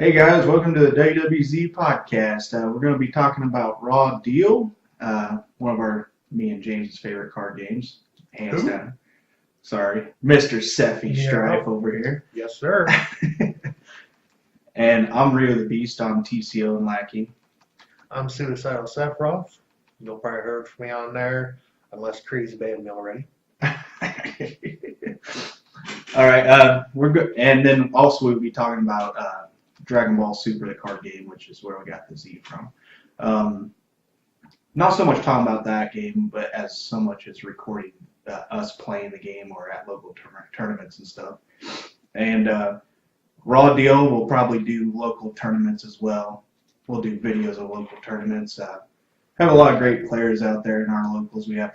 Hey guys, welcome to the WWZ podcast. We're going to be talking about Raw Deal, one of me and James's favorite card games, hands Who? down. Sorry, Mr. Seffi Yeah. Strife over here. Yes, sir. And I'm Rio the Beast on TCO and Lackey. I'm Suicidal Sephiroth. You'll probably heard from me on there, unless Creed's banned me already. All right, we're good. And then also we'll be talking about Dragon Ball Super, the card game, which is where we got the Z from. Not so much talking about that game, but as so much as recording us playing the game or at local tournaments and stuff. And Raw Deal, we'll probably do local tournaments as well. We'll do videos of local tournaments. Have a lot of great players out there in our locals. We have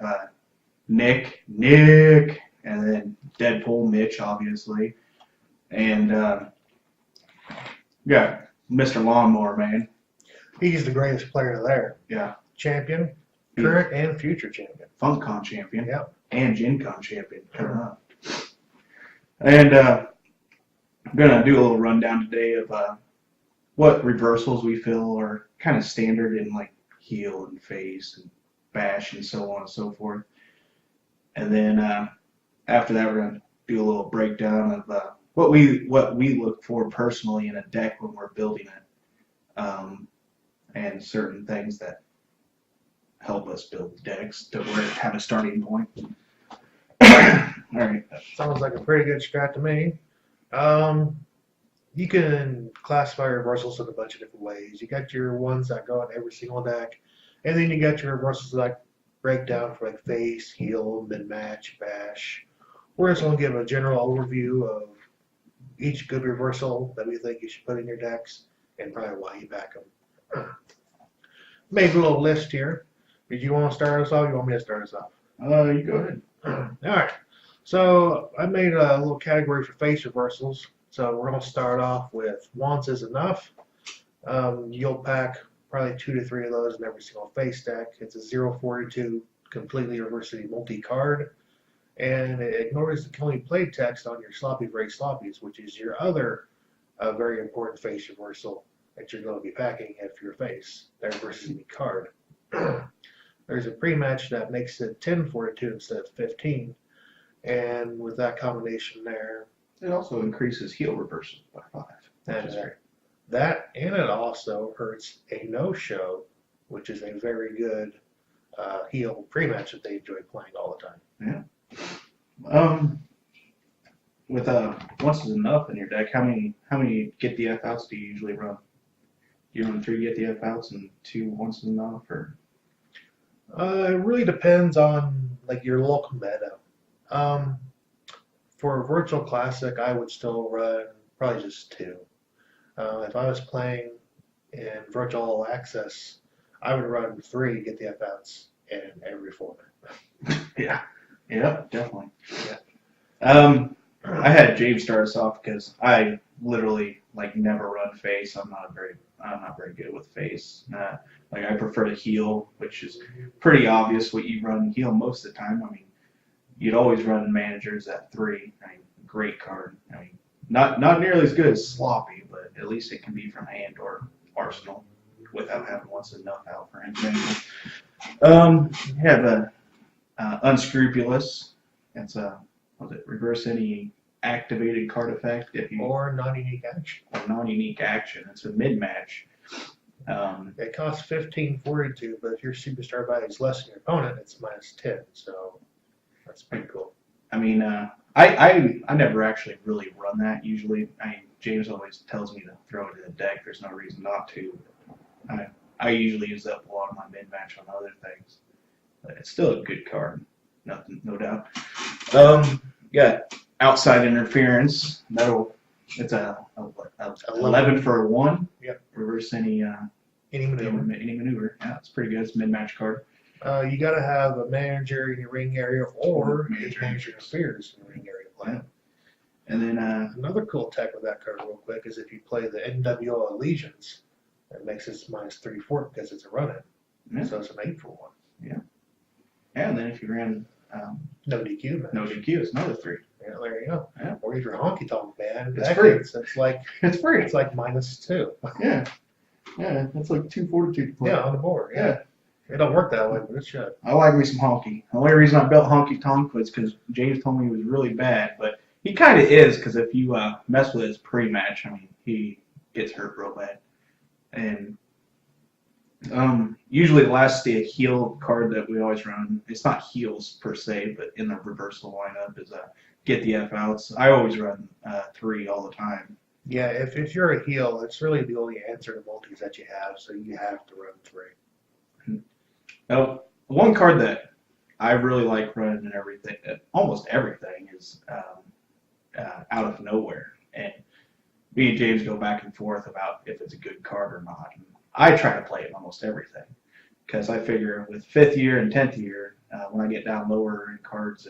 Nick, and then Deadpool, Mitch, obviously. And yeah, Mr. Lawnmower Man. He's the greatest player there. Yeah. Champion, current and future champion. FunkCon champion. Yep. And GenCon champion coming up. And I'm going to do a little rundown today of what reversals we feel are kind of standard in like heel and face and bash and so on and so forth. And then after that, we're going to do a little breakdown of what we look for personally in a deck when we're building it, and certain things that help us build decks to where have a starting point. All right. Sounds like a pretty good strat to me. You can classify reversals in a bunch of different ways. You got your ones that go on every single deck, and then you got your reversals that break down for like face, heel, mid-match, bash. We're just going to give a general overview of each good reversal that we think you should put in your decks and probably why you back them. Made a little list here. Did you want to start us off? Or you want me to start us off? You go ahead. All right. So I made a little category for face reversals. So we're going to start off with once is enough. You'll pack probably 2 to 3 of those in every single face deck. It's a 042 completely reversing multi-card. And it ignores the only play text on your sloppy break sloppies, which is your other very important face reversal that you're going to be packing at for your face. That reverses any card. There's a pre-match that makes it 1042 instead of 15. And with that combination there, It also increases heel reversals by 5. that and it also hurts a no-show, which is a very good heel pre-match that they enjoy playing all the time. Yeah. With once is enough in your deck, how many get the F outs do you usually run? You run 3 get the F outs and 2 once is enough, or? It really depends on like your local meta. For a virtual classic, I would still run probably just 2. If I was playing in virtual all access, I would run 3 get the F outs in every format. Yeah. Yeah, definitely. Yeah. I had James start us off because I literally like never run face. I'm not very good with face. Like I prefer to heal, which is pretty obvious what you run heal most of the time. I mean, you'd always run managers at 3. I mean, great card. I mean, not nearly as good as sloppy, but at least it can be from hand or arsenal without having once enough out for anything. You have a unscrupulous. It's reverse any activated card effect if you Or non-unique action. or non-unique action. It's a mid-match. It costs 1542, but if your superstar value is less than your opponent, it's -10. So that's pretty cool. I mean, I never actually really run that usually. I mean, James always tells me to throw it in the deck. There's no reason not to. I usually use up a lot of my mid-match on other things. But it's still a good card. Nothing, no doubt. Yeah, outside interference. It's a 11 for a 1. Yep. Reverse any Maneuver. any maneuver. Yeah, it's pretty good. It's a mid-match card. You got to have a manager in your ring area or a Manager manager interferes in your ring area play. Yeah. And then Another cool tech with that card real quick is if you play the NWO Allegiance, it makes it -3/4 because it's a run-in. Yeah. So it's an 8 for 1. Yeah, and then if you ran No DQ match. no DQ, it's another 3. Yeah, there you go. Yeah. Or Or if you're honky tonk band, It's free. It's like It's free. it's like -2. Yeah. Yeah, that's like 2 fortitude to play. Yeah, on the board. Yeah. It don't work that way, but it should. I like me some honky. The only reason I built honky tonk was because James told me he was really bad, but he kind of is, because if you mess with his pre-match, I mean, he gets hurt real bad. And usually the last heel card that we always run, it's not heels per se, but in the reversal lineup is get the F outs. I always run 3 all the time. Yeah, if you're a heel, it's really the only answer to multis that you have, so you have to run 3. Now, one card that I really like running and everything, almost everything, is Out of Nowhere. And me and James go back and forth about if it's a good card or not. And I try to play it in almost everything, because I figure with 5th year and 10th year, when I get down lower in cards,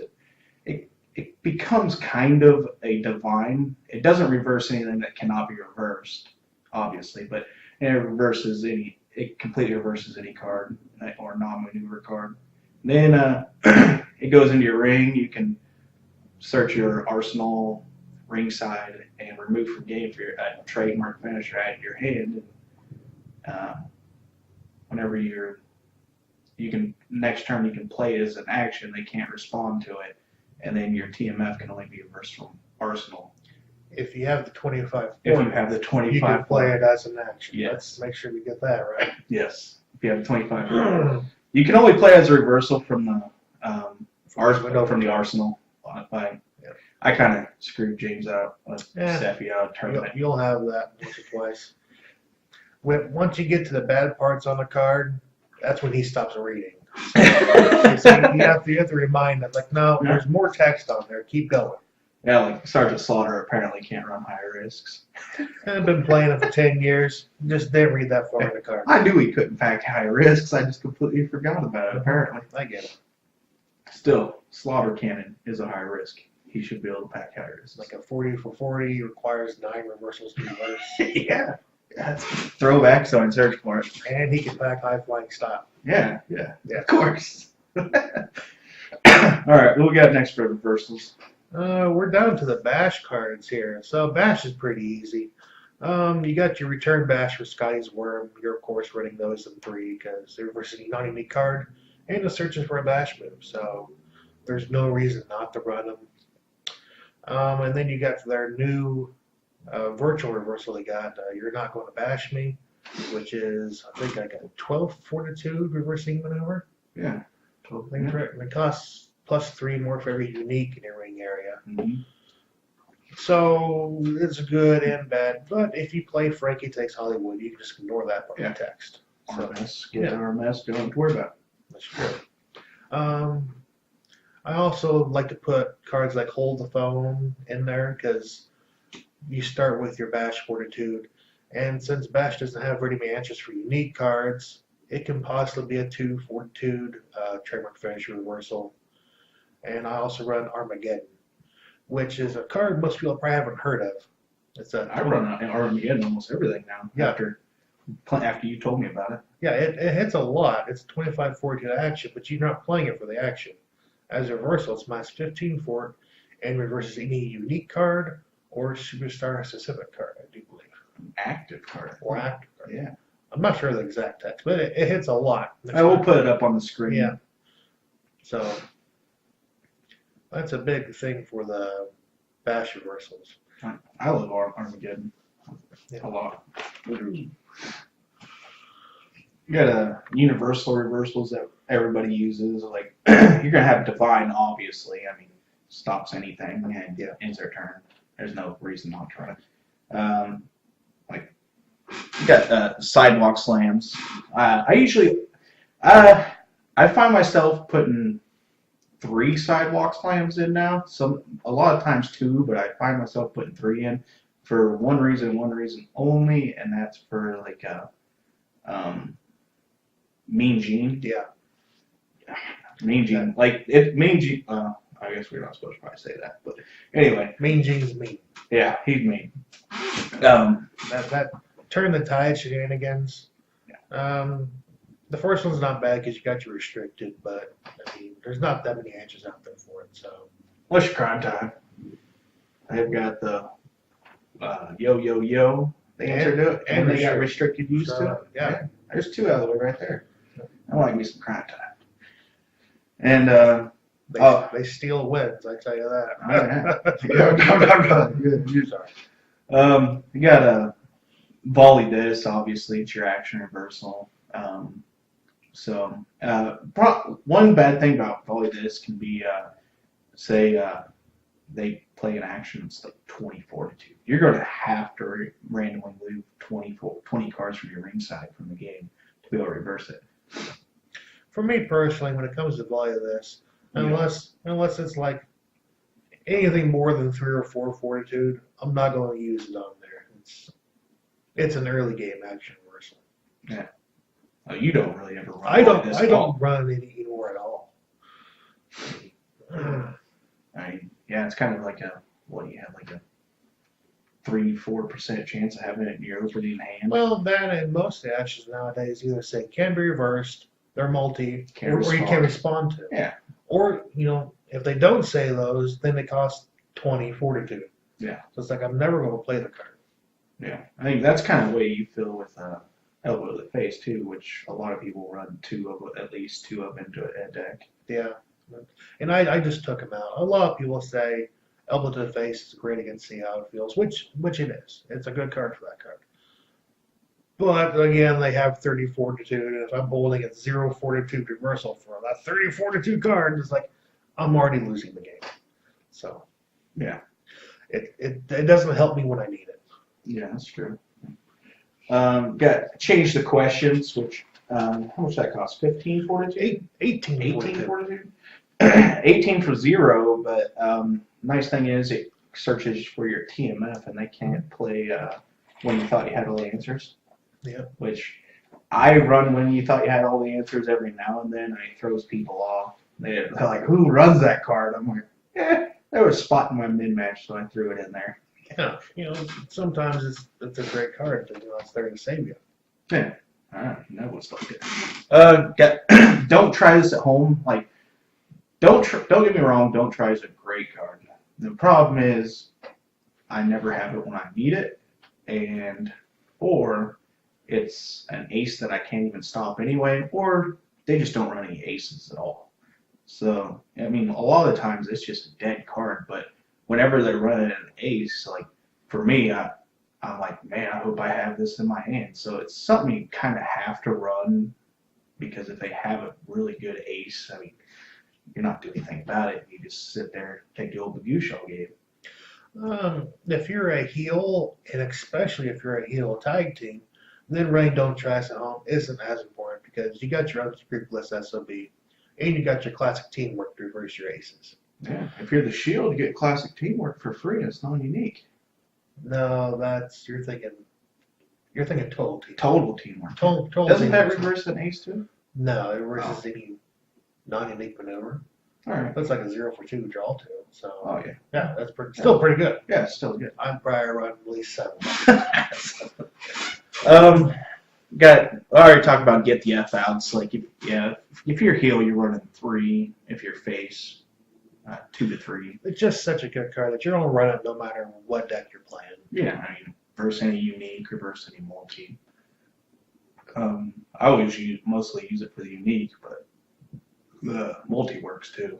it becomes kind of a divine. It doesn't reverse anything that cannot be reversed, obviously, but it completely reverses any card or non-maneuver card. Then it goes into your ring. You can search your arsenal ringside and remove from game for your trademark finisher at your hand. Whenever you can next turn you can play it as an action. They can't respond to it, and then your TMF can only be reversed from arsenal. If you have the 25, If you have the 25, you can play it as an action. Yes. Let's make sure we get that right. Yes. If you have the 25, you can only play as a reversal from the from the arsenal. I kind of screwed James out, Steffi out, tournament. You'll have that once or twice. Once you get to the bad parts on the card, that's when he stops reading. So you have to remind him, like, no, there's more text on there. Keep going. Yeah, like Sergeant Slaughter apparently can't run high risks. I've been playing it for 10 years. Just didn't read that far in the card. I knew he couldn't pack high risks. I just completely forgot about it, apparently. I get it. Still, Slaughter Cannon is a high risk. He should be able to pack high risks. Like a 40 for 40 requires 9 reversals to reverse. Yeah. That's throwback, so I'd search for it. And he can pack high flying style. Yeah, of course. All right, what we got next for reversals? We're down to the bash cards here. So bash is pretty easy. You got your return bash for Scotty's Worm. You're of course running those in 3 because they're versus a non-unique card, and the searches for a bash move. So there's no reason not to run them. And then you got their new virtual reversal they got. You're not going to bash me, which is, I think I got 12 fortitude reversing maneuver. Yeah. 12 things right. And it costs +3 more for every unique in your ring area. Mm-hmm. So it's good and bad. But if you play Frankie Takes Hollywood, you can just ignore that part of the text. So get our mess, don't have to worry about it. That's true. I also like to put cards like Hold the Phone in there because you start with your Bash Fortitude, and since Bash doesn't have very many answers for unique cards, it can possibly be a 2 Fortitude trademark finisher reversal. And I also run Armageddon, which is a card most people probably haven't heard of. I run Armageddon almost everything now. Yeah. After you told me about it. Yeah, it hits a lot. It's 25 Fortitude action, but you're not playing it for the action. As a reversal, it's -15 fort and reverses any unique card or superstar specific card, I do believe. Active card. Or active card. Yeah. I'm not sure of the exact text, but it hits a lot. I will put it up on the screen. Yeah. So that's a big thing for the bash reversals. I love Armageddon Yeah. a lot. You got a universal reversals that everybody uses. Like you're gonna have divine, obviously. I mean, stops anything and ends their turn. There's no reason not to run it. Like you got sidewalk slams. I find myself putting 3 sidewalk slams in now. A lot of times 2, but I find myself putting 3 in for one reason only, and that's for like Mean Gene. Yeah. Mean Gene. Like Mean Gene. I guess we're not supposed to probably say that, but anyway. Mean Gene's mean. Yeah, he's mean. That turn the tide shenanigans. Yeah. The first one's not bad because you got your restricted, but I mean, there's not that many answers out there for it. So. What's your crime time? They've got the yo yo yo. The answer to it, and they got restricted use to it. Yeah. There's two out of it right there. I like me some crime time. And They steal wins, I tell you that. Good. Sorry. You got a volley disc. Obviously, it's your action reversal. One bad thing about volley disc can be, say, they play an action that's like 24 to 2. You're going to have to randomly move 20 cards from your ringside from the game to be able to reverse it. For me personally, when it comes to volley this, unless it's like anything more than 3 or 4 fortitude, I'm not going to use it on there. It's an early game action reversal. Yeah. You don't really ever run. I don't run it anymore at all. I mean, yeah, it's kind of like what do you have, like a 3-4% chance of having it in your opening hand? Well, that and most actions nowadays either say can be reversed, they're multi, or you can respond to. Yeah. Or, if they don't say those, then they cost 20 fortitude. Yeah. So it's like I'm never going to play the card. Yeah. I think that's kind of the way you feel with elbow to the face too, which a lot of people run at least two of into a deck. Yeah. And I just took them out. A lot of people say elbow to the face is great against see how it feels, which it is. It's a good card for that card. But again, they have 30 fortitude, and if I'm holding a 0 fortitude reversal for that 30 fortitude card, it's like I'm already losing the game. So yeah, it doesn't help me when I need it. Yeah, that's true. Got change the questions, which how much that cost? 15 fortitude? 18 fortitude. 18 for 0, but nice thing is it searches for your TMF, and they can't play when you thought you had all the answers. Yeah. Which I run when you thought you had all the answers every now and then, and it throws people off. They're like, who runs that card? I'm like, they were spotting my mid-match, so I threw it in there. Yeah, sometimes it's a great card that it's there to save you. Yeah, that was good. Don't try this at home. Like, don't get me wrong. Don't try is a great card. The problem is, I never have it when I need it, or it's an ace that I can't even stop anyway, or they just don't run any aces at all. So, I mean, a lot of the times it's just a dead card, but whenever they're running an ace, like, for me, I'm like, man, I hope I have this in my hand. So it's something you kind of have to run, because if they have a really good ace, I mean, you're not doing anything about it. You just sit there, take the old Bagoo game. If you're a heel, and especially if you're a heel tag team, then running don't tries at home isn't as important, because you got your unscrupulous SOB, and you got your classic teamwork to reverse your aces. Yeah, if you're the Shield, you get classic teamwork for free. It's non-unique. No, you're thinking total teamwork. Total teamwork. Total Doesn't that teamwork. reverse an ace too? No, it reverses any non-unique maneuver. All right. That's like a 0 for 2 draw to. So. Oh yeah. Yeah, that's still pretty good. Yeah, it's still good. I'm probably running at least 7. I already talked about get the F outs. Like, if you're heel, you're running 3. If you're face, 2 to 3. It's just such a good card that you're gonna run it no matter what deck you're playing. Yeah, I mean, reverse any unique, reverse any multi. I always mostly use it for the unique, but the multi works too.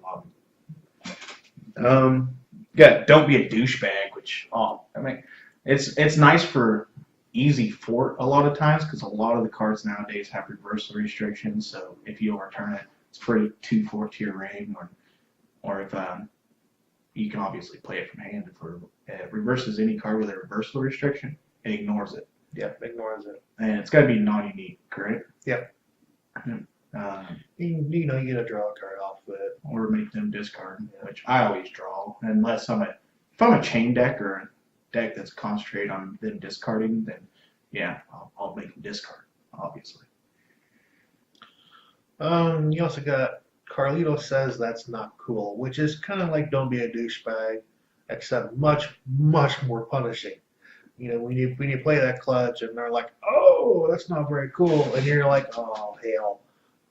Don't be a douchebag, which I mean, it's nice for easy fort a lot of times, because a lot of the cards nowadays have reversal restrictions. So if you overturn it, it's pretty 2-4 to your ring, or if you can obviously play it from hand. If it reverses any card with a reversal restriction, it ignores it. Yeah, ignores it. And it's got to be non-unique, correct? Yep. You get a draw card off with it. Or make them discard, which I always draw. Unless if I'm a chain deck or a deck that's concentrated on them discarding, then yeah, I'll make them discard, obviously. You also got Carlito says that's not cool, which is kind of like don't be a douchebag, except much, much more punishing. When you play that clutch and they're like, oh, that's not very cool, and you're like, oh, hell.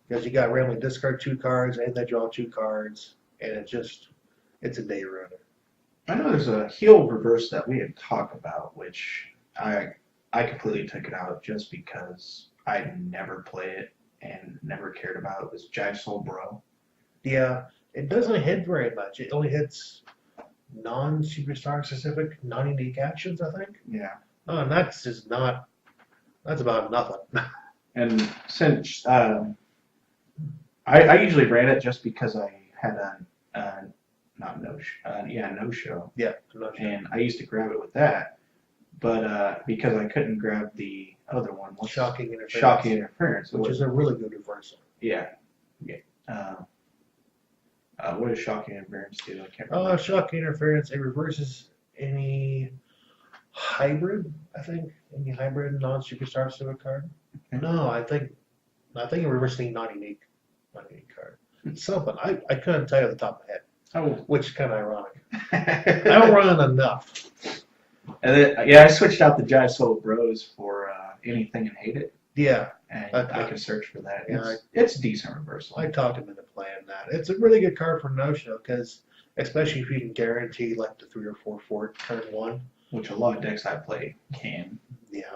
Because you got randomly discard 2 cards, and they draw 2 cards, and it's a day runner. I know there's a heel reverse that we had talked about, which I completely took it out just because I never play it and never cared about. It was Jive Soul Bro. Yeah, it doesn't hit very much. It only hits non-superstar specific, non-unique actions, I think. Yeah. Oh, and that's just not. That's about nothing. And since I usually ran it just because I had a not no no show, Yeah, I'm not sure. and I used to grab it with that, but because I couldn't grab the other one, Shocking interference. Shocking Interference, Which is a really good reversal. yeah, yeah. What does Shocking Interference do? I can't remember. Shocking interference. It reverses any hybrid. I think any hybrid non-superstar specific card. Okay. No, I think it reverses any non-unique card. Something I couldn't tell you at the top of my head. Oh. Which is kind of ironic. I don't run enough. And then, yeah, I switched out the Jive Soul Bros for Anything and Hate It, Yeah, and I can search for that. Yeah, It's decent reversal. I talked him into playing that. It's a really good card for no show because, especially if you can guarantee like the 3 or 4 for turn 1. Which a lot of decks I play can. Yeah,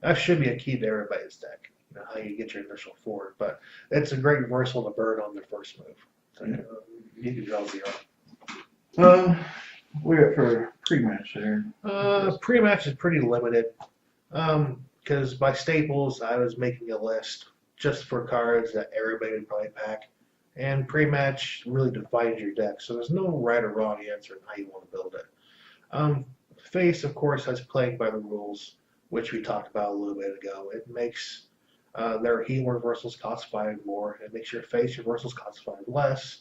that should be a key to everybody's deck. You know how you get your initial 4, but it's a great reversal to burn on their first move. So you can draw 0. We're up for pre-match there. Pre-match is pretty limited because by staples I was making a list just for cards that everybody would probably pack, and pre-match really defines your deck. So there's no right or wrong answer in how you want to build it. Face, of course, has playing by the rules, which we talked about a little bit ago. It makes their heel reversals cost 5 more. It makes your face reversals cost 5 less.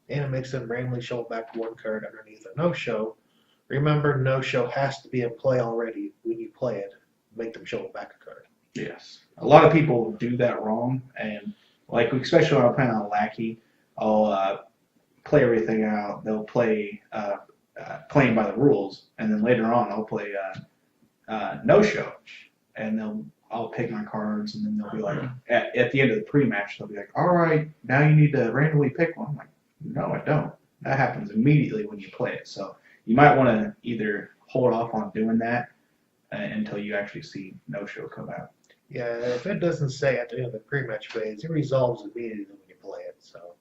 And it makes them randomly show back 1 card underneath a no-show. Remember, no-show has to be in play already when you play it. Make them show back a card. Yes. A lot of people do that wrong, and like especially when I'm playing on Lackey, I'll play everything out. They'll play playing by the rules, and then later on I'll play no-show, and I'll pick my cards, and then they'll be like, at the end of the pre-match, they'll be like, all right, now you need to randomly pick one. I'm like, no, I don't. That happens immediately when you play it. So you might want to either hold off on doing that until you actually see no-show come out. Yeah, if it doesn't say at the end of the pre-match phase, it resolves immediately when you play it. So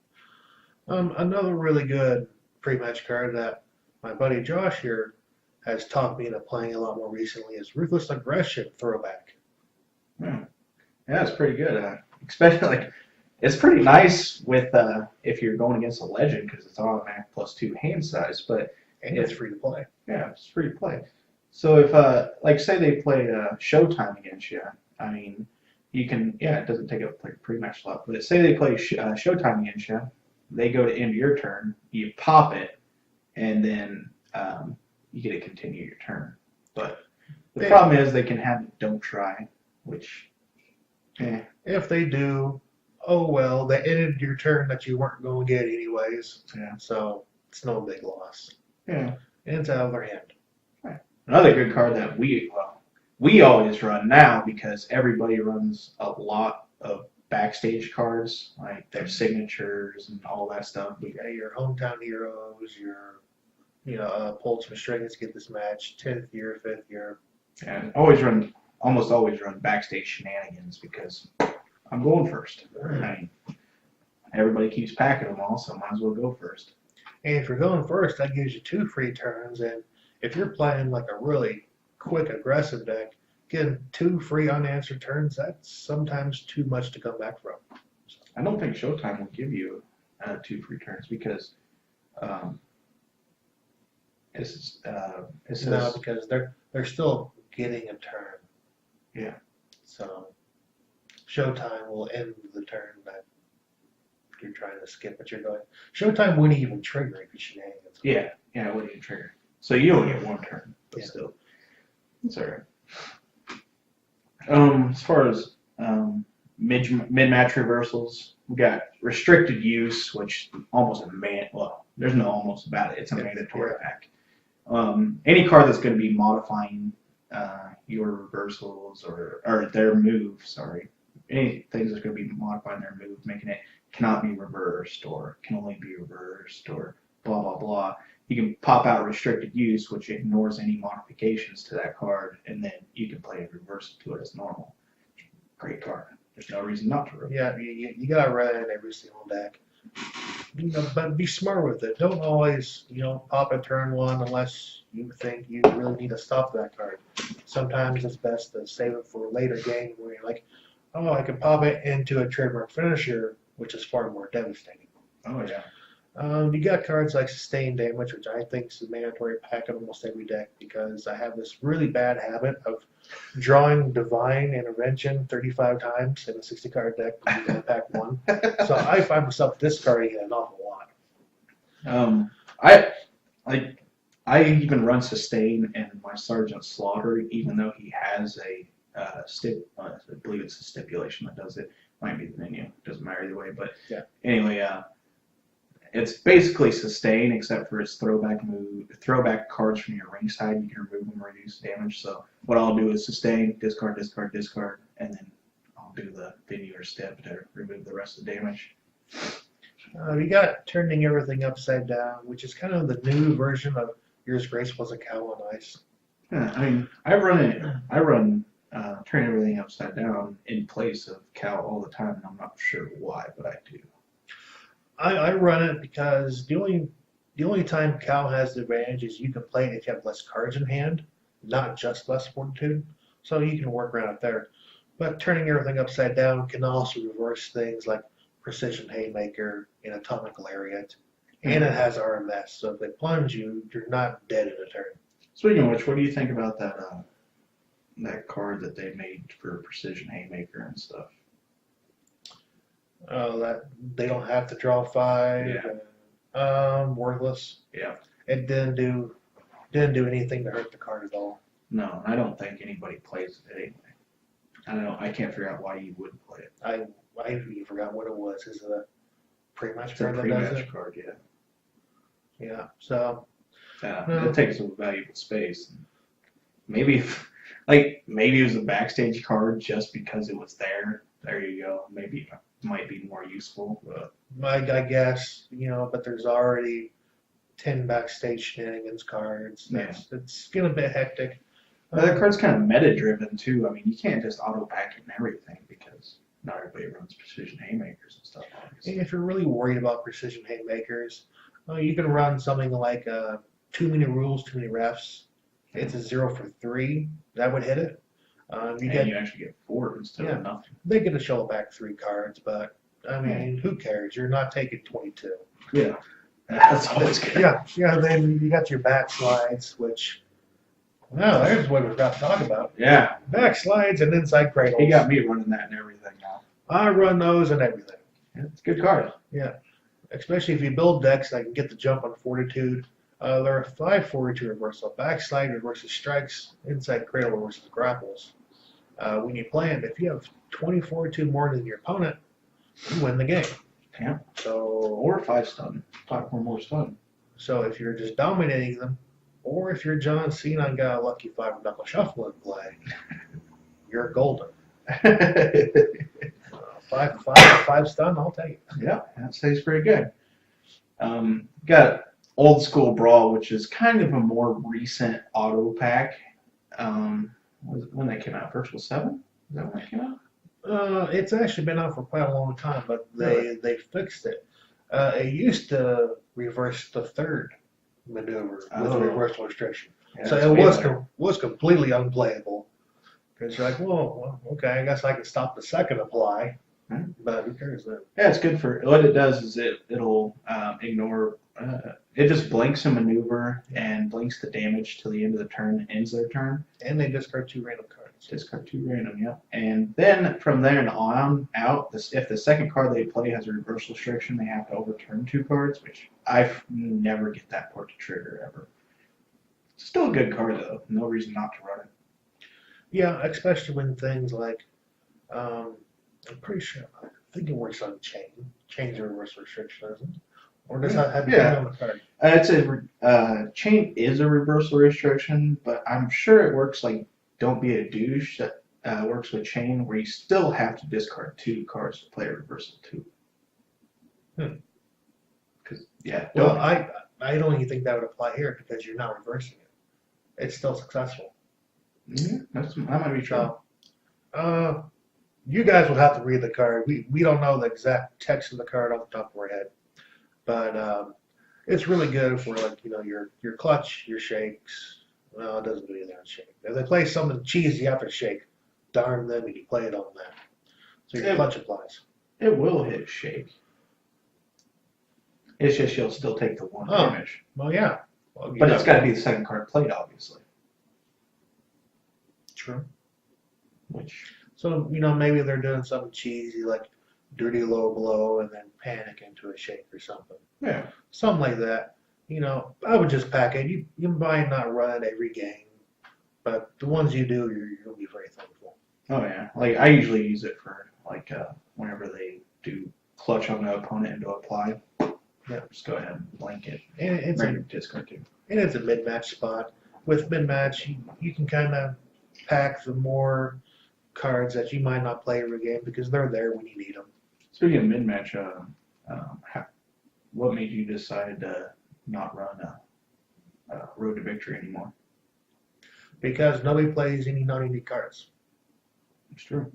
another really good pre-match card that my buddy Josh here has taught me into playing a lot more recently is Ruthless Aggression Throwback. Yeah, it's pretty good. Especially like it's pretty nice with if you're going against a legend because it's automatic +2 hand size, but it's free to play. Yeah, it's free to play. So if like say they play Showtime against you, I mean you can it doesn't take up like a pre-match slot, but say they play Showtime against you, they go to end your turn, you pop it, and then you get to continue your turn. But the problem is they can have it don't try, which if they do, oh well, they ended your turn that you weren't going to get anyways. Yeah. So it's no big loss. Yeah. And it's out of their hand. Right. Another good card that we always run now because everybody runs a lot of backstage cards, like their signatures and all that stuff. You got your hometown heroes, your pulls from strings get this match, 10th year, 5th year. And almost always run backstage shenanigans because I'm going first. I mean, everybody keeps packing them all, so might as well go first. And if you're going first, that gives you 2 free turns. And if you're playing like a really quick, aggressive deck, getting 2 free unanswered turns, that's sometimes too much to come back from. So, I don't think Showtime will give you 2 free turns because no, because they're still getting a turn. Yeah. So Showtime will end the turn that you're trying to skip, but you're going. Showtime wouldn't even trigger if you shenanigans. Yeah, it wouldn't even trigger. So you only get 1 turn, but still, it's alright. As far as mid-match reversals, we got restricted use, which almost there's no almost about it. It's a mandatory pack. Any card that's going to be modifying your reversals or their move, any things that's going to be modifying their move, making it cannot be reversed or can only be reversed or blah, blah, blah. You can pop out restricted use, which ignores any modifications to that card, and then you can play a reversal to it as normal. Great card. There's no reason not to rotate. Yeah, you gotta run it in every single deck. But be smart with it. Don't always, pop a turn one unless you think you really need to stop that card. Sometimes it's best to save it for a later game where you're like, oh, I can pop it into a trademark finisher, which is far more devastating. Oh, yeah. You got cards like Sustained Damage, which I think is a mandatory pack in almost every deck because I have this really bad habit of drawing Divine Intervention 35 times in a 60-card deck using a pack 1. So I find myself discarding it an awful lot. I even run Sustain and my Sergeant Slaughter, even though he has a I believe it's a stipulation that does it. Might be the menu. Doesn't matter either way. But yeah. Anyway, it's basically Sustain except for its throwback cards from your ring side. You can remove them or reduce damage. So what I'll do is Sustain, discard, discard, discard, and then I'll do the venue or step to remove the rest of the damage. You got Turning Everything Upside Down, which is kind of the new version of Yours Grace Was a Cow on Ice. Yeah, I mean, I run Turn Everything Upside Down in place of Cal all the time, and I'm not sure why, but I do. I run it because the only time Cal has the advantage is you can play it if you have less cards in hand, not just less Fortitude. So you can work around it there. But Turning Everything Upside Down can also reverse things like Precision Haymaker and Atomic Lariat. And it has RMS, so if they plunge you, you're not dead in a turn. Speaking of which, what do you think about that card that they made for Precision Haymaker and stuff? That they don't have to draw 5. Yeah. Worthless. Yeah. It didn't do anything to hurt the card at all. No, I don't think anybody plays it anyway. I don't know. I can't figure out why you wouldn't play it. I even forgot what it was. Is it a pre-match It's a card that does pre-match it? card, yeah. Yeah. So. It takes up valuable space. Maybe maybe it was a backstage card just because it was there. There you go. Maybe it might be more useful. But I guess, but there's already 10 backstage shenanigans cards. Yeah. It's getting a bit hectic. that card's kind of meta driven too. I mean, you can't just auto pack it and everything because not everybody runs Precision Haymakers and stuff. And if you're really worried about Precision Haymakers, you can run something like Too Many Rules, Too Many Refs. It's a 0 for 3. That would hit it. You actually get 4 instead of nothing. They get to show back 3 cards, but I mean, who cares? You're not taking 22. Yeah, that's always good. Yeah. Then you got your backslides, which there's what we've got to talk about. Yeah, Backslides and inside cradles. he got me running that and everything now. I run those and everything. Yeah, it's a good card. Yeah, especially if you build decks that can get the jump on Fortitude. There are 5 Fortitude reversal. Backslide reverses strikes. Inside cradle reverses grapples. When you play them, if you have 20 Fortitude more than your opponent, you win the game. Yeah. So Or 5 stun. 5 or more stun. So if you're just dominating them, or if you're John Cena and got a lucky 5 knuckle shuffle in play, you're golden. 5 stun, I'll take it. Yeah, that stays pretty good. Got Old School Brawl, which is kind of a more recent auto pack. When that came out, Virtual 7? Is that when that came out? It's actually been out for quite a long time, but they fixed it. It used to reverse the third maneuver with a reversal restriction. Yeah, So it was completely unplayable. Because you're like, well, okay, I guess I can stop the second apply. Hmm. But who cares then? Yeah, it's good for what it does is it'll ignore. It just blinks a maneuver and blinks the damage till the end of the turn and ends their turn. And they discard 2 random cards. Discard 2 random, yeah. And then from there on out, if the second card they play has a reversal restriction, they have to overturn 2 cards, which I never get that part to trigger ever. It's still a good card though. No reason not to run it. Yeah, especially when things like, I'm pretty sure, I think it works on chain. Chain's a reversal restriction, isn't it? Or does that have to be on the card? It's chain is a reversal restriction, but I'm sure it works like Don't Be a Douche that works with chain, where you still have to discard 2 cards to play a reversal 2. Because Well, I don't even think that would apply here because you're not reversing it. It's still successful. Yeah, that might be true. So, you guys would have to read the card. We don't know the exact text of the card off the top of our head, but it's really good for like your clutch, your shakes. Well, it doesn't do anything on shake. If they play something cheesy after shake, darn them, and you play it on that. So your clutch applies. It will hit shake. It's just you'll still take the 1 damage. Well, yeah. Well, but it's got to be the second card played, obviously. True. Which. So, maybe they're doing something cheesy like dirty low blow and then panic into a shake or something. Yeah. Something like that. I would just pack it. You might not run it every game, but the ones you do, you'll be very thankful. Oh, yeah. Like, I usually use it for, like, whenever they do clutch on the opponent and to apply. Yeah. Just go ahead and blank it. And it's a discard too. And it's a mid-match spot. With mid-match, you can kind of pack the more cards that you might not play every game because they're there when you need them. Speaking of mid-match, what made you decide to not run a Road to Victory anymore? Because nobody plays any non-unique cards. It's true.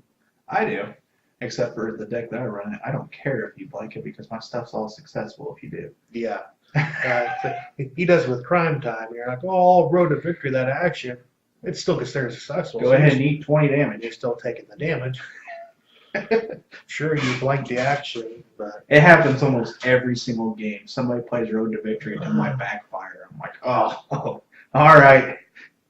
I do. Except for the deck that I run, I don't care if you blank it because my stuff's all successful if you do. Yeah. He does it with Crime Time. You're like, oh, Road to Victory, that action. It's still considered successful. Go ahead and eat 20 damage. You're still taking the damage. Sure, you blank the action, but... It happens almost every single game. Somebody plays Road to Victory and it might backfire. I'm like, oh, all right.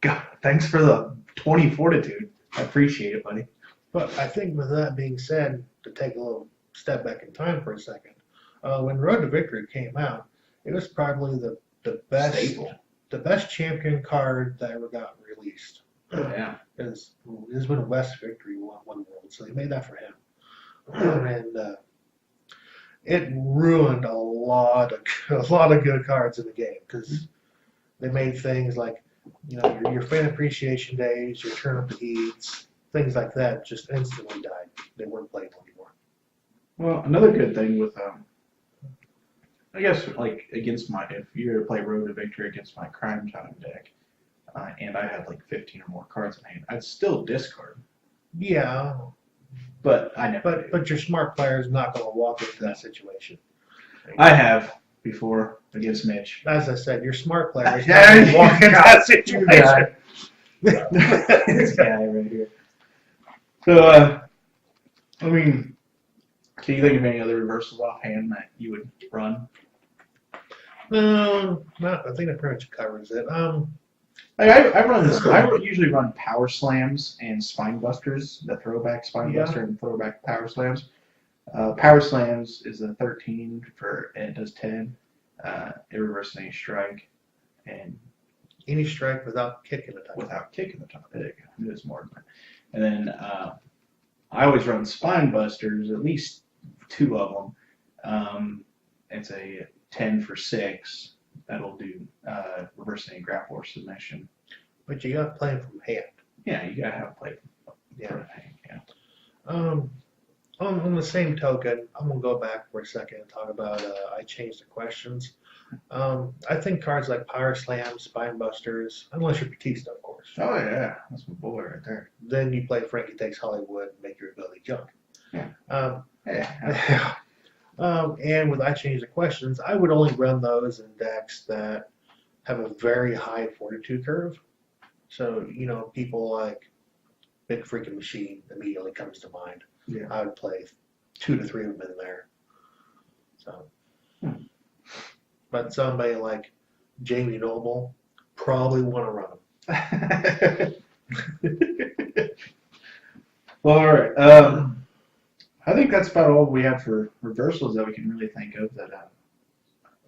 God, thanks for the 20 fortitude. I appreciate it, buddy. But I think with that being said, to take a little step back in time for a second, when Road to Victory came out, it was probably the best Staple. The best champion card that ever got released. Yeah. This is when West Victory won World, so they made that for him. And it ruined a lot of good cards in the game because they made things like your fan appreciation days, your turnip heats, things like that just instantly died. They weren't playable anymore. Well, another good thing with I guess like against if you were to play Road to Victory against my Crime Time deck, and I had like 15 or more cards in hand, I'd still discard. Yeah. But I never. But your smart player is not going to walk into that situation. I have before against Mitch. As I said, your smart player is not going to walk into that situation. This guy right here. So, I mean, can you think of any other reversals offhand that you would run? No, I think that pretty much covers it. I run this. I usually run Power Slams and Spine Busters, the throwback Spine Buster and throwback Power Slams. Power Slams is a 13 and it does 10. It reverses any strike and any strike without kicking the top. Without kicking the top. It is more than that. And then I always run Spine Busters, at least 2 of them. It's a 10 for 6. That'll do reverse any grapple or submission. But you got to play them from hand. Yeah, you gotta have play from hand. Yeah. On the same token, I'm gonna go back for a second and talk about I changed the questions. I think cards like Power Slam, Spine Busters, unless you're Batista, of course. Oh yeah, that's my boy right there. Then you play Frankie Takes Hollywood and make your ability junk. Yeah. And with I Change the Questions, I would only run those in decks that have a very high fortitude curve. So, people like Big Freaking Machine immediately comes to mind. Yeah. I would play 2 to 3 of them in there. So, but somebody like Jamie Noble probably want to run them. Well, all right. I think that's about all we have for reversals that we can really think of that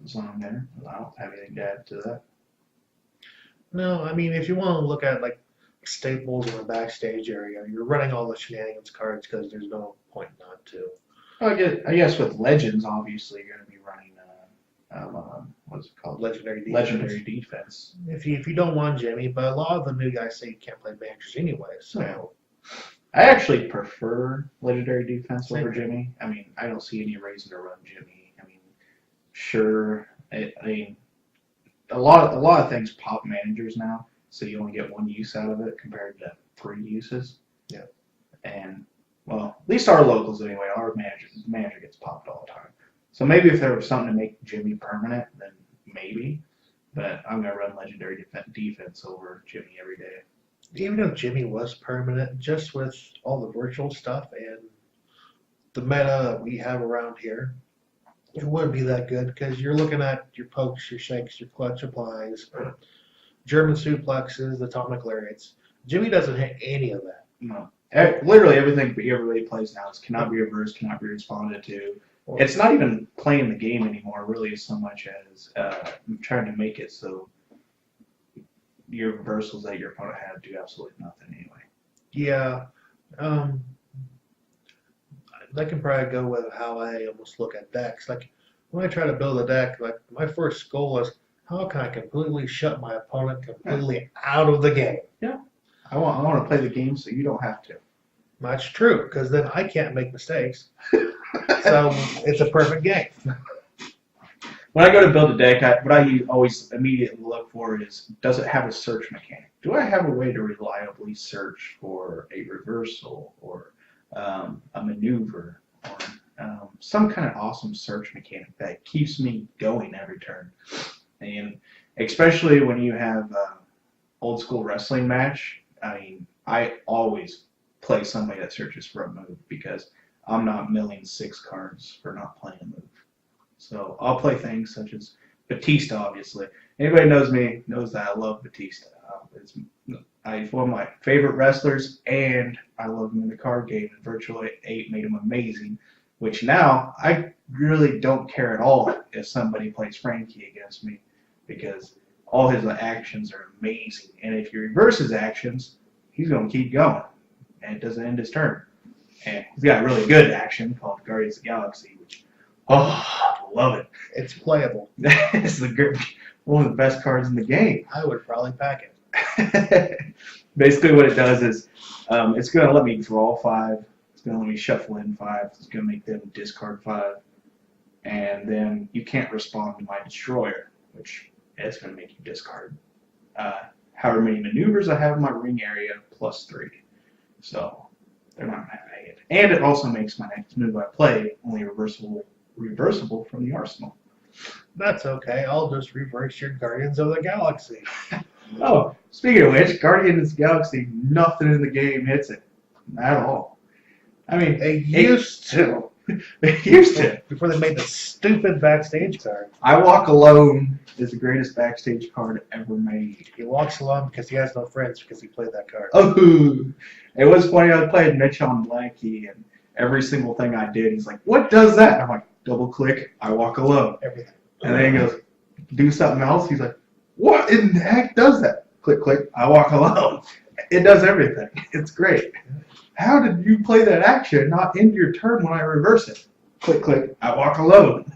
was on there. I don't have anything to add to that. No, I mean, if you want to look at like staples in the backstage area, you're running all the shenanigans cards because there's no point not to. I guess with Legends, obviously, you're going to be running, what's it called? Legendary Defense. Legendary Defense. If you don't want Jimmy, but a lot of the new guys say you can't play managers anyway, so... Yeah. I actually prefer Legendary Defense over Same. Jimmy. I mean, I don't see any reason to run Jimmy. I mean, sure, a lot of things pop managers now, so you only get one use out of it compared to 3 uses. Yeah. And well, at least our locals anyway, our manager gets popped all the time. So maybe if there was something to make Jimmy permanent, then maybe. But I'm gonna run legendary defense over Jimmy every day. Even if Jimmy was permanent, just with all the virtual stuff and the meta that we have around here, it wouldn't be that good because you're looking at your pokes, your shakes, your clutch applies, German suplexes, atomic lariats. Jimmy doesn't hit any of that. No. Literally everything everybody plays now is cannot be reversed, cannot be responded to. It's not even playing the game anymore, really, so much as trying to make it so your reversals that your opponent had do absolutely nothing anyway. Yeah. That can probably go with how I almost look at decks. Like when I try to build a deck, like my first goal is how can I completely shut my opponent completely out of the game? Yeah. I want to play the game so you don't have to. That's true, because then I can't make mistakes. So it's a perfect game. When I go to build a deck, what I always immediately look for is, does it have a search mechanic? Do I have a way to reliably search for a reversal or a maneuver or some kind of awesome search mechanic that keeps me going every turn? And especially when you have old school wrestling match, I mean, I always play somebody that searches for a move because I'm not milling 6 cards for not playing a move. So I'll play things such as Batista, obviously. Anybody knows me knows that I love Batista. He's one of my favorite wrestlers, and I love him in the card game. And Virtual 8 made him amazing, which now I really don't care at all if somebody plays Frankie against me because all his actions are amazing. And if you reverse his actions, he's going to keep going, and it doesn't end his turn. And he's got a really good action called Guardians of the Galaxy, which, I love it. It's playable. It's one of the best cards in the game. I would probably pack it. Basically what it does is it's going to let me draw 5. It's going to let me shuffle in 5. It's going to make them discard 5. And then you can't respond to my destroyer, which is going to make you discard however many maneuvers I have in my ring area plus 3. So they're not going to have a hit. And it also makes my next move I play only reversible from the arsenal. That's okay. I'll just reverse your Guardians of the Galaxy. Oh, speaking of which, Guardians of the Galaxy, nothing in the game hits it. At all. I mean, They used to. They used to. Before they made the stupid backstage card. I Walk Alone is the greatest backstage card ever made. He walks alone because he has no friends because he played that card. Oh, it was funny. I played Mitch on Blackie, and every single thing I did, he's like, "What does that?" And I'm like, "Double click, I Walk Alone." Everything. And then he goes, "Do something else." He's like, "What in the heck does that?" Click, click, I Walk Alone. It does everything. It's great. How did you play that action not end your turn when I reverse it? Click, click, I Walk Alone.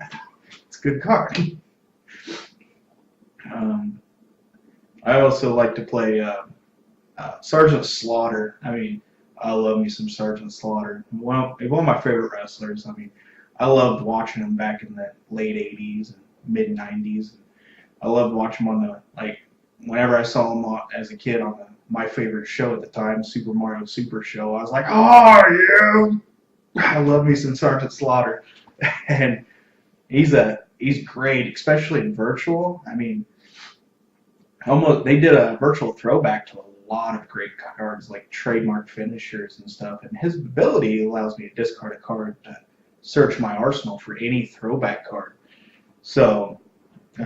It's a good card. I also like to play Sergeant Slaughter. I mean, I love me some Sergeant Slaughter. One of my favorite wrestlers. I mean, I loved watching him back in the late 80s and mid 90s. I loved watching him on the, whenever I saw him as a kid on my favorite show at the time, Super Mario Super Show, I was like, "Oh, yeah!" I love me some Sergeant Slaughter. And he's great, especially in virtual. I mean, they did a virtual throwback to a lot of great cards, like trademark finishers and stuff. And his ability allows me to discard a card to search my arsenal for any throwback card. So,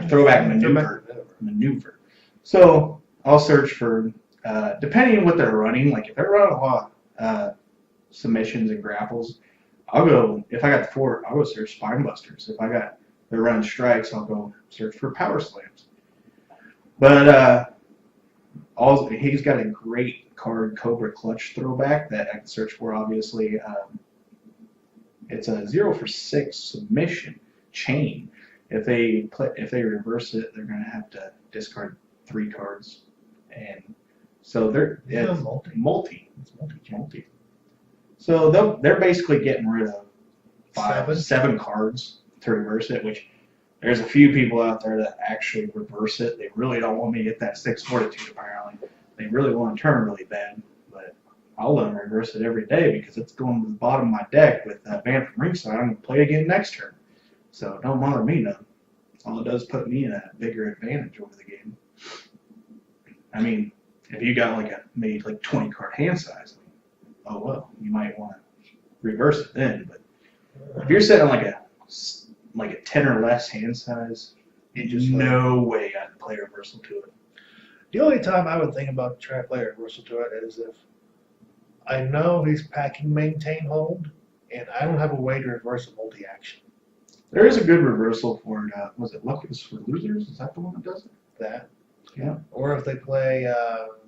throwback maneuver. So, I'll search for, depending on what they're running, like if they're running a lot of submissions and grapples, I'll go, if I got the 4, I'll go search Spinebusters. If they're running strikes, I'll go search for Power Slams. But he's got a great card, Cobra Clutch Throwback, that I can search for, obviously. It's a 0 for 6 submission chain. If they reverse it, they're going to have to discard 3 cards. And so it's multi. It's multi. So they're basically getting rid of 7 cards to reverse it, which There's a few people out there that actually reverse it. They really don't want me to get that 6 fortitude, apparently. They really want to turn really bad, but I'll let them reverse it every day because it's going to the bottom of my deck with that band from ringside. I'm going to play again next turn. So don't bother me none. All it does is put me in a bigger advantage over the game. I mean, if you got maybe 20 card hand size, oh well, you might want to reverse it then. But if you're setting like a 10 or less hand size, no way I'd play reversal to it. The only time I would think about trying to play a reversal to it is if I know he's packing maintain hold, and I don't have a way to reverse a multi-action. There is a good reversal for it. Was it Lucky's for Losers? Is that the one that does it? That. Yeah. Or if they play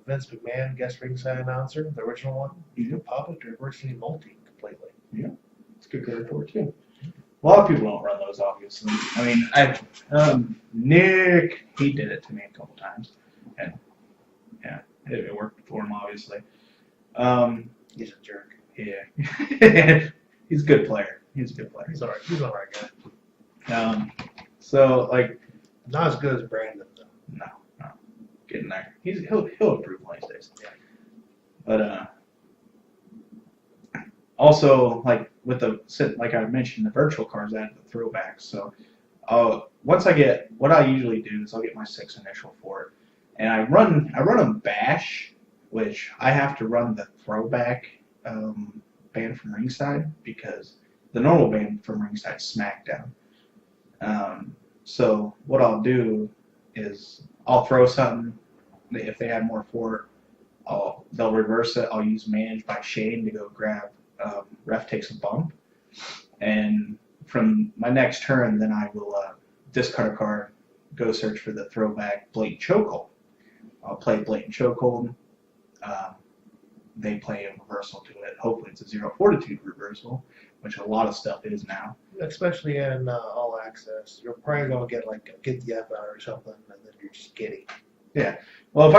Vince McMahon, guest ringside announcer, the original one, you can pop it to reverse any multi completely. Yeah. It's a good card for it, too. A lot of people don't run those, obviously. I mean, Nick, he did it to me a couple times. And, yeah, it worked for him, obviously. He's a jerk. Yeah. He's a good player. He's a good player. He's all right. He's an all right guy. So, not as good as Brandon, though. No. Getting there. He'll improve one of these days. Yeah. But, also, with like I mentioned, the virtual cards, I have the throwbacks. So, what I usually do is I'll get my 6 initial for it, and I run a bash, which I have to run the throwback band from ringside because the normal band from ringside is SmackDown. So what I'll do is I'll throw something. If they have more for it, they'll reverse it. I'll use Managed by Shane to go grab Ref Takes a Bump. And from my next turn, then I will discard a card, go search for the throwback Blatant Chokehold. I'll play Blatant Chokehold. They play a reversal to it. Hopefully it's a 0 fortitude reversal, which a lot of stuff is now. Especially in All Access. You're probably going to get the F out or something, and then you're just giddy. Yeah. Well, if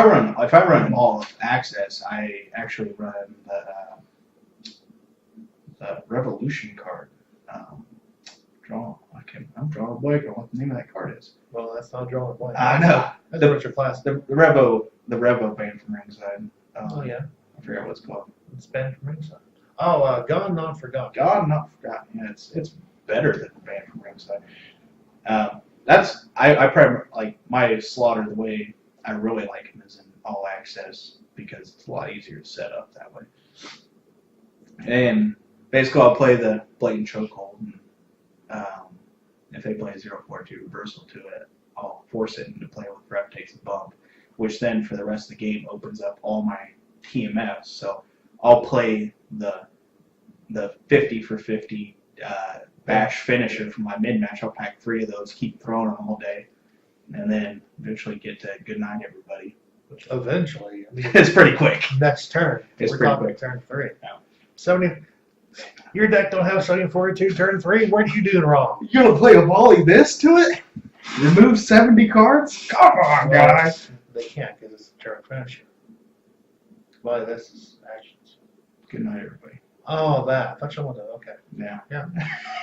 I run All Access, I actually run the Revolution card. I'm drawing a blank on what the name of that card is. Well, that's not drawing a blank. I know. That's Richard Classic. The Revo band from ringside. Oh, yeah. I forgot what it's called. It's band from ringside. Oh, Gone Not Forgotten. Gone Not Forgotten. Yeah, it's better than the band from ringside. I probably my Slaughter, the way I really like him is in All Access because it's a lot easier to set up that way. And basically, I'll play the Blatant Chokehold. And, if they play a 0 fortitude reversal to it, I'll force it into play with Ref Takes a Bump, which then for the rest of the game opens up all my TMFs. So I'll play the 50 for 50 bash finisher from my mid match. I'll pack 3 of those, keep throwing them all day, and then eventually get to good night, everybody. Eventually, I mean, it's pretty quick. Next turn. It's We're pretty talking quick. turn 3. Yeah. 70. Your deck don't have 70 fortitude turn 3. What are you doing wrong? You're gonna play a volley this to it? Remove 70 cards? Come on, guys. They can't because it's a turn finisher. Well, this is actions. Good night, everybody. Oh, that. I thought you wanted. Okay. Yeah.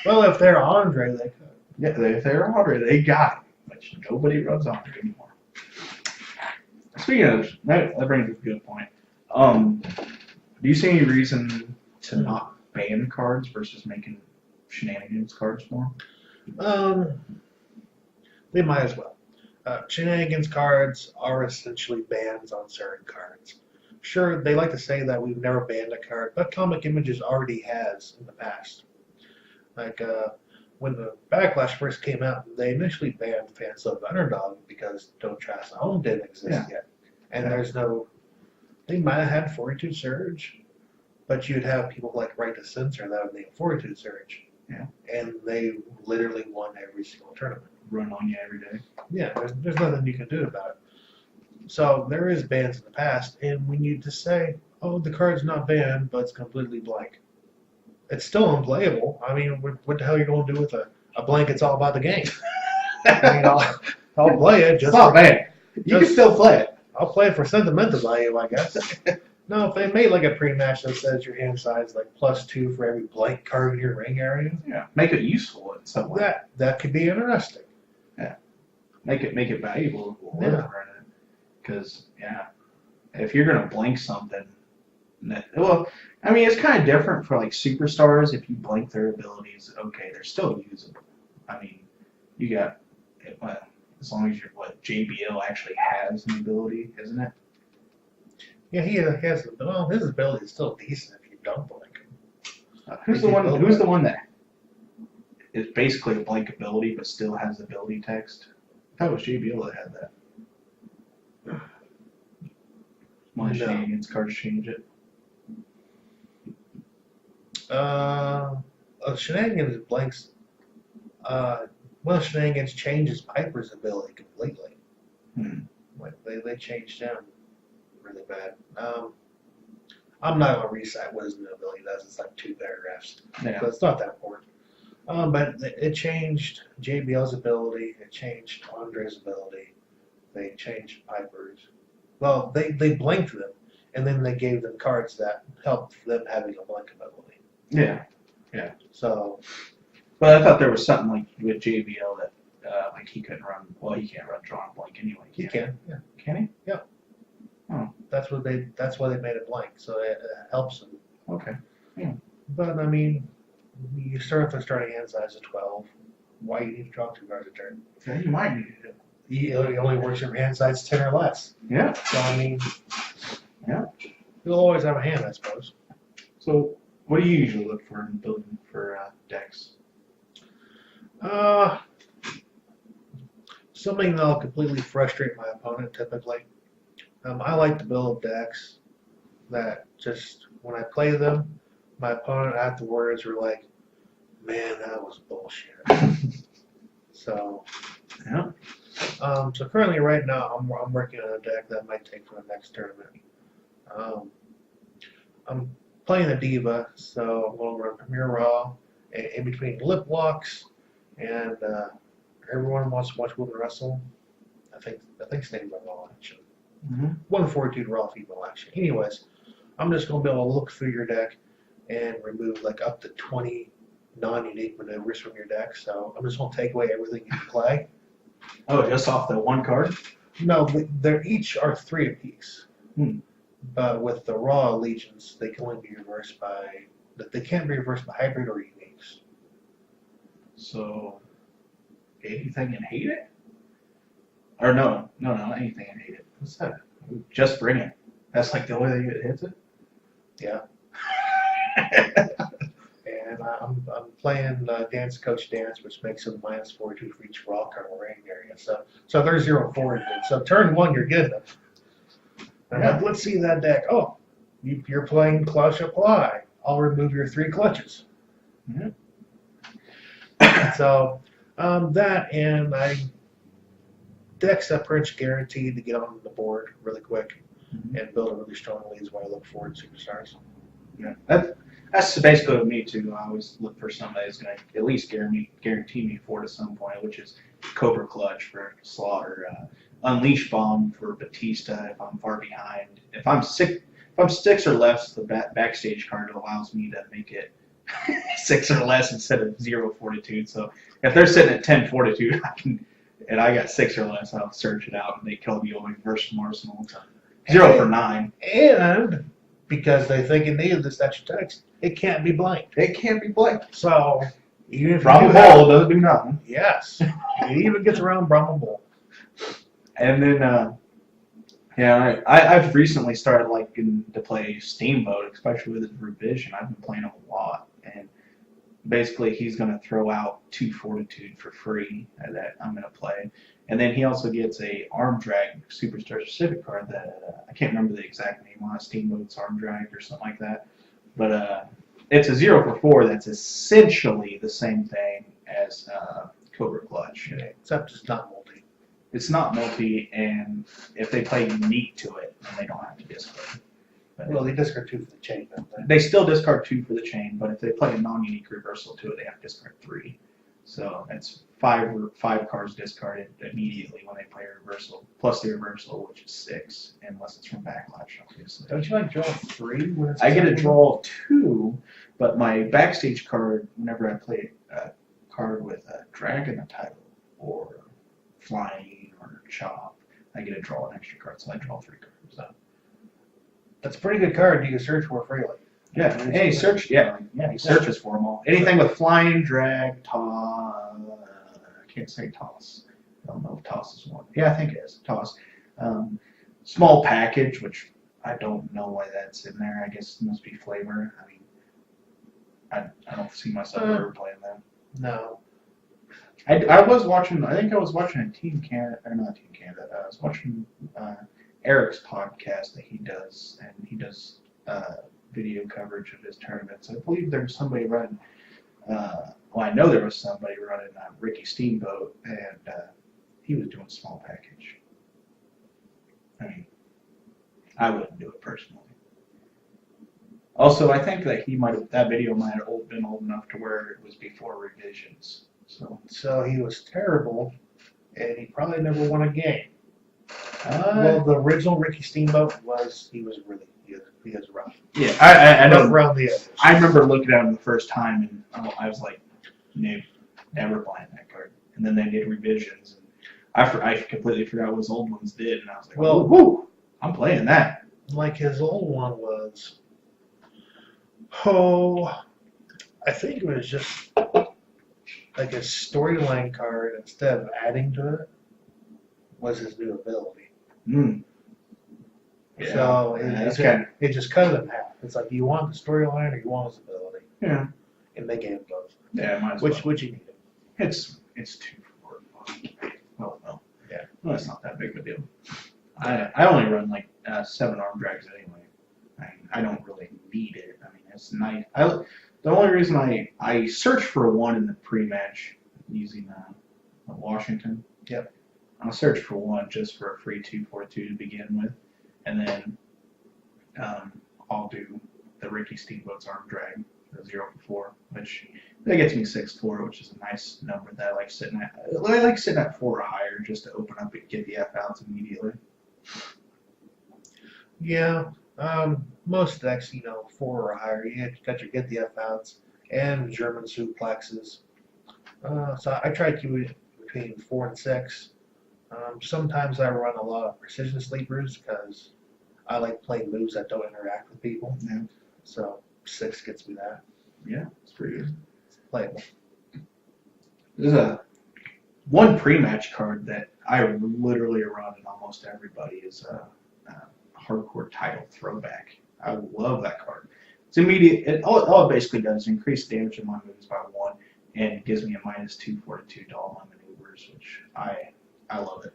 Well, if they're Andre, they could. Yeah, if they're Andre, they got it. But nobody runs Andre anymore. Speaking of, that brings up a good point. Do you see any reason to not ban cards versus making shenanigans cards for them? They might as well. Shenanigans cards are essentially bans on certain cards. Sure, they like to say that we've never banned a card, but Comic Images already has in the past. Like, when the Backlash first came out, they initially banned Fans of Underdog because Don't Trust Home didn't exist yet. And there's no... They might have had Fortitude Surge, but you'd have people like Right to Censor that would name Fortitude Surge. Yeah. And they literally won every single tournament. Run on you every day. Yeah, there's nothing you can do about it. So there is bans in the past, and when you just say, oh, the card's not banned, but it's completely blank, it's still unplayable. I mean, what the hell are you going to do with a blank? It's all about the game. I mean, I'll play it. It's not bad. You can still play it. I'll play it for sentimental value, I guess. No, if they made like a pre-match that says your hand size like +2 for every blank card in your ring area, Yeah, make it useful in some way. that could be interesting. Make it valuable Yeah. whatever in it. Because if you're gonna blank something, well, I mean it's kind of different for like superstars. If you blank their abilities, okay, they're still usable. I mean, you got well, as long as you're what JBL actually has an ability, isn't it? Yeah, he has. Well, his ability is still decent if you don't blank him. Who's the one? Who's the one that is basically a blank ability but still has ability text? I thought it was JBL that had that. My shenanigans cards change it. Shenanigans blanks. Well, Shenanigans changes Piper's ability completely. Like they changed him really bad. I'm not gonna recite what his new ability does. It's like 2 paragraphs, Yeah. so it's not that important. But it changed JBL's ability. It changed Andre's ability. They changed Piper's. Well, they blanked them, and then they gave them cards that helped them having a blank ability. Yeah. So, But I thought there was something like with JBL that like he couldn't run. Well, he can't run draw and blank anyway. he can. Yeah. Can he? Yeah. Oh. That's why they made it blank. So it helps them. Okay. But I mean, you start with a starting hand size of 12. Why you need to draw 2 cards a turn? Yeah, you might need to. He only works if your hand size 10 or less. Yeah. So I mean, Yeah. you'll always have a hand, I suppose. So, what do you usually look for in building for decks? Something that'll completely frustrate my opponent. Typically, I like to build decks that just when I play them, my opponent afterwards are like, "Man, that was bullshit." So. Yeah. So currently, right now, I'm working on a deck that I might take for the next tournament. I'm playing a Diva, so I'm going to run Premier Raw in between lip locks, and everyone wants to watch women wrestle. I think it's named by Raw actually. 142 Raw female action. Anyways, I'm just going to be able to look through your deck and remove like up to 20 non-unique maneuvers from your deck. So I'm just going to take away everything you can play. Oh, just off the one card? No, they're each are 3 apiece. But with the Raw Legions, they can only be reversed by. They can't be reversed by hybrid or uniques. So, anything and hate it? Or no, anything and hate it. What's that? Just bring it. That's like the only thing that hits it? Yeah. And I'm playing Dance Coach Dance, which makes them -42 for each Raw card in the rain area. So they're 0 forward. So turn 1, you're getting them. And I'm like, let's see that deck. Oh, you're playing Clutch Apply. I'll remove your 3 clutches. So that and decks that pretty much guaranteed to get on the board really quick and build a really strong lead is why I look forward to Superstars. Yeah, that's basically with me too. I always look for somebody that's going to at least guarantee me 4 to some point, which is Cobra Clutch for Slaughter, Unleash Bomb for Batista if I'm far behind. If I'm 6 or less, the backstage card allows me to make it 6 or less instead of 0 fortitude. So if they're sitting at 10 fortitude, and I got 6 or less, I'll search it out and they kill me over versus from Arsenal. 0 for 9. And because they think it needed this extra text, it can't be blanked. It can't be blanked. So even if Brahma Bull doesn't do nothing. Yes, it even gets around Brahma Bull. And then, I've recently started liking to play Steamboat, especially with his revision. I've been playing him a lot, and basically he's going to throw out 2 fortitude for free that I'm going to play. And then he also gets a arm drag superstar specific card that I can't remember the exact name on it, Steamboat's arm drag or something like that. But it's a 0 for 4 that's essentially the same thing as Cobra Clutch. Except it's not multi. It's not multi, and if they play unique to it, then they don't have to discard. But Well, they discard 2 for the chain, don't they? they still discard 2 for the chain, but if they play a non-unique reversal to it, they have to discard 3. So that's 5 cards discarded immediately when they play a reversal, plus the reversal, which is 6, unless it's from Backlash, obviously. Don't you like draw 3 when it's I get a draw of 2, but my backstage card, whenever I play a card with a dragon title or flying or chop, I get to draw an extra card, so I draw 3 cards. So. That's a pretty good card you can search for freely. Yeah, and he search. Yeah, he searches for them all. Anything with flying, drag, toss. I can't say toss. I don't know if toss is one. Yeah, I think it is toss. Small package, which I don't know why that's in there. I guess it must be flavor. I mean, I don't see myself ever playing that. No. I was watching. I think I was watching a Team Canada, or not Team Canada. I was watching Eric's podcast that he does, and he does video coverage of his tournaments. I believe there was somebody running. Well, I know there was somebody running Ricky Steamboat, and he was doing small package. I mean, I wouldn't do it personally. Also, I think that that video might have been old enough to where it was before revisions. So he was terrible, and he probably never won a game. Well, the original Ricky Steamboat was rough. Yeah, I know. Around the edges. I remember looking at him the first time, and I was like, never playing that card. And then they did revisions, and I completely forgot what his old ones did, and I was like, well, whoo, I'm playing that. Like his old one was, I think it was just like a storyline card instead of adding to it was his new ability. Yeah. So it just cut it in half. It's like, you want the storyline or you want his ability? Yeah. And they gave him both. Yeah, might as Which well. you needed. It's 2 for $4. Well, yeah. Well, that's not that big of a deal. I only run like 7 arm drags anyway. I don't really need it. I mean, it's nice. The only reason I searched for one in the pre-match using Washington. Yep. I'll search for one just for a free 2/4/2 to begin with, and then I'll do the Ricky Steamboat's arm drag, the 0 for 4, which that gets me 6/4, which is a nice number that I like sitting at. I like sitting at 4 or higher just to open up and get the F outs immediately. Yeah. Most decks, 4 or higher. You got your get the F outs and German suplexes. So I try to keep it between 4 and 6. Sometimes I run a lot of precision sleepers because I like playing moves that don't interact with people. Yeah. So 6 gets me that. Yeah, it's pretty good. It's playable. There's one pre-match card that I literally run in almost everybody is a hardcore title throwback. I love that card. It's immediate. All it basically does is increase damage in my moves by 1, and it gives me a -2 fortitude to all my maneuvers, which I love it.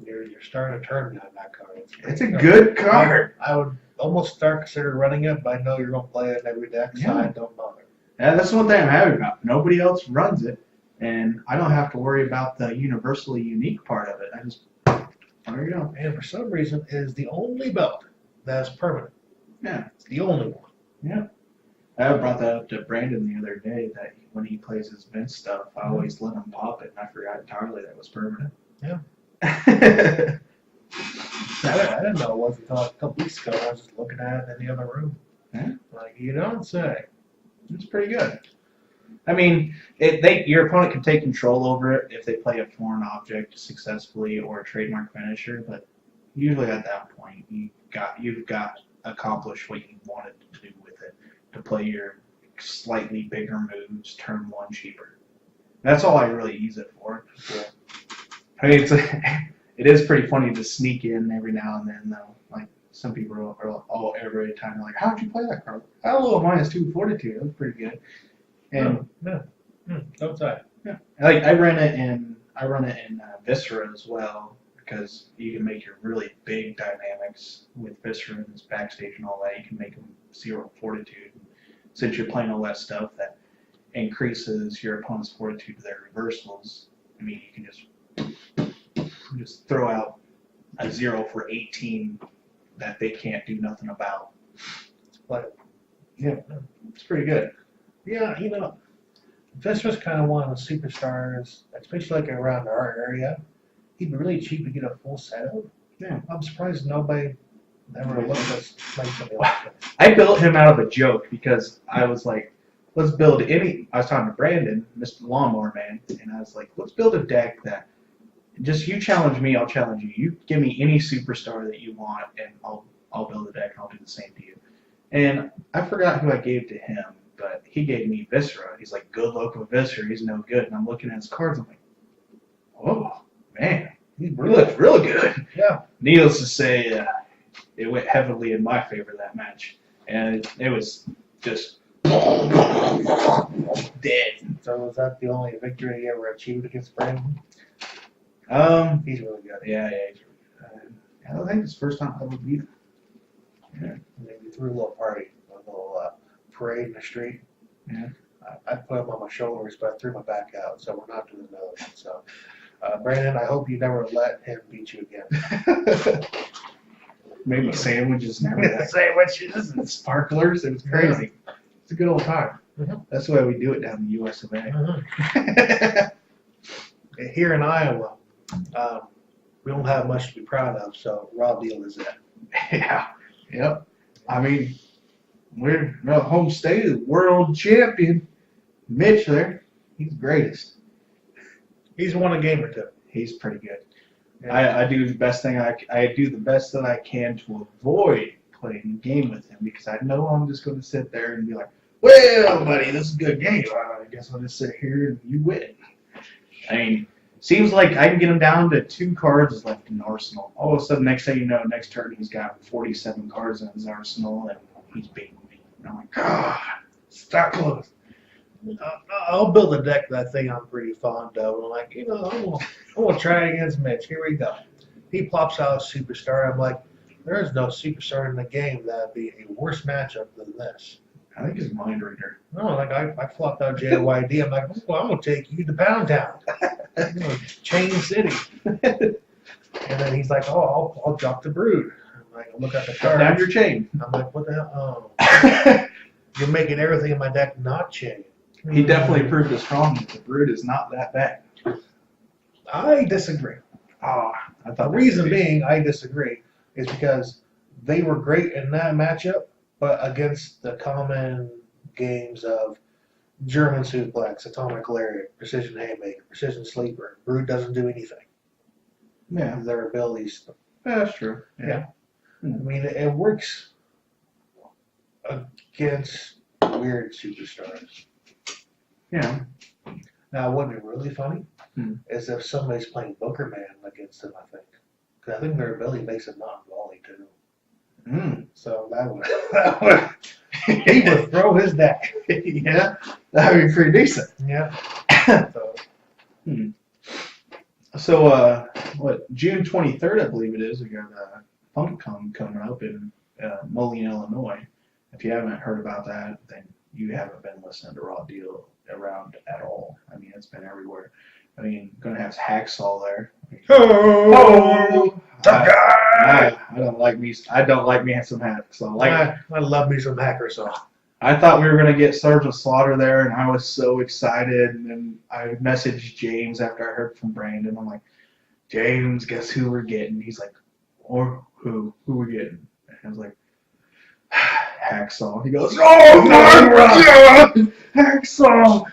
You're starting to turn me on that card. It's a good card. I would almost consider running it, but I know you're going to play it in every deck, so I don't bother. Yeah, that's the one thing I'm happy about. Nobody else runs it, and I don't have to worry about the universally unique part of it. There you go. And for some reason, it is the only belt that is permanent. Yeah. It's the only one. Yeah. I brought that up to Brandon the other day that when he plays his Vince stuff, I always let him pop it, and I forgot entirely that it was permanent. Yeah. I didn't know it was until a couple weeks ago. I was just looking at it in the other room. Yeah. Like, you don't say. It's pretty good. I mean, your opponent can take control over it if they play a foreign object successfully or a trademark finisher, but usually at that point you've got accomplished what you wanted to do with it, to play your slightly bigger moves, turn 1 cheaper. That's all I really use it for. Yeah. I mean, it is pretty funny to sneak in every now and then, though. Like, some people are every time like, how'd you play that card? I don't know, -2 fortitude. That was pretty good. And Don't say. yeah, like I run it in Viscera as well, because you can make your really big dynamics with Viscera and its backstage and all that. You can make them 0 fortitude. Since you're playing all that stuff that increases your opponent's fortitude to their reversals, I mean, you can just throw out a 0 for 18 that they can't do nothing about. But yeah, it's pretty good. Yeah, Viscera's kind of one of the superstars, especially like around our area. He'd be really cheap to get a full set of. Yeah. I'm surprised nobody ever looked at us like something like that. I built him out of a joke because I was like, let's build I was talking to Brandon, Mr. Lawnmower Man, and I was like, let's build a deck that just you challenge me, I'll challenge you. You give me any superstar that you want, and I'll build a deck, and I'll do the same to you. And I forgot who I gave to him, but he gave me Viscera. He's like, good luck with Viscera. He's no good. And I'm looking at his cards. I'm like, oh man, he looks real good. Yeah. Needless to say, it went heavily in my favor that match, and it was just dead. So was that the only victory you ever achieved against Brandon? He's really good. Yeah. I don't think it's the first time I ever beat him. Yeah. Maybe threw a little party, a little parade in the street. Yeah. I put him on my shoulders, but I threw my back out, so we're not doing another one. So, Brandon, I hope you never let him beat you again. Maybe sandwiches and everything. Sandwiches And sparklers. It was crazy. It's a good old time. Mm-hmm. That's the way we do it down in the US of A. Mm-hmm. Here in Iowa, we don't have much to be proud of, so raw deal is it. Yeah. Yep. I mean, we're the home state of the world champion. Mitch there, he's the greatest. He's won a game or two. He's pretty good. Yeah. I do the best thing I do the best that I can to avoid playing a game with him because I know I'm just going to sit there and be like, well, buddy, this is a good game. I guess I'll just sit here and you win. I mean, seems like I can get him down to 2 cards left in the arsenal. All of a sudden, next thing you know, next turn he's got 47 cards in his arsenal and he's beating me. And I'm like, God, stop close. I'll build a deck that I think I'm pretty fond of. I'm like, I'm gonna try it against Mitch. Here we go. He plops out a superstar. I'm like, there is no superstar in the game that'd be a worse matchup than this. I think it's Mind Reader. No, like I flopped out JYD. I'm like, well, I'm gonna take you to Pound Town, Chain City. And then he's like, oh, I'll drop the Brood. I'm like, I look at the Shut card. down your chain. I'm like, what the hell? Oh, you're making everything in my deck not chain. He definitely proved us wrong that the Brood is not that bad. I disagree. Oh, I The thought reason being I disagree is because they were great in that matchup, but against the common games of German Suplex, Atomic Lariat, Precision Haymaker, Precision Sleeper, Brood doesn't do anything. Yeah, Their abilities. that's true. Yeah. I mean, it works against weird superstars. Yeah. Now, wouldn't it be really funny Hmm. is if somebody's playing Booker Man against them, I think. Because I think their ability makes it non-volley, too. Mm. So that would he would throw his deck. Yeah, that would be pretty decent. Yeah. So, So, what, June 23rd, I believe it is, we got FunkCon coming up in Moline, Illinois. If you haven't heard about that, then you haven't been listening to Raw Deal around at all. I mean, it's been everywhere. I mean, going to have Hacksaw there. oh, tough guy. I don't like me some Hacksaw. I love me some hacker saw. I thought we were going to get Sergeant Slaughter there, and I was so excited. And then I messaged James after I heard from Brandon. I'm like, James, guess who we're getting? He's like, or who? Who we getting? And I was like, Hacksaw. He goes, oh my God, Hacksaw,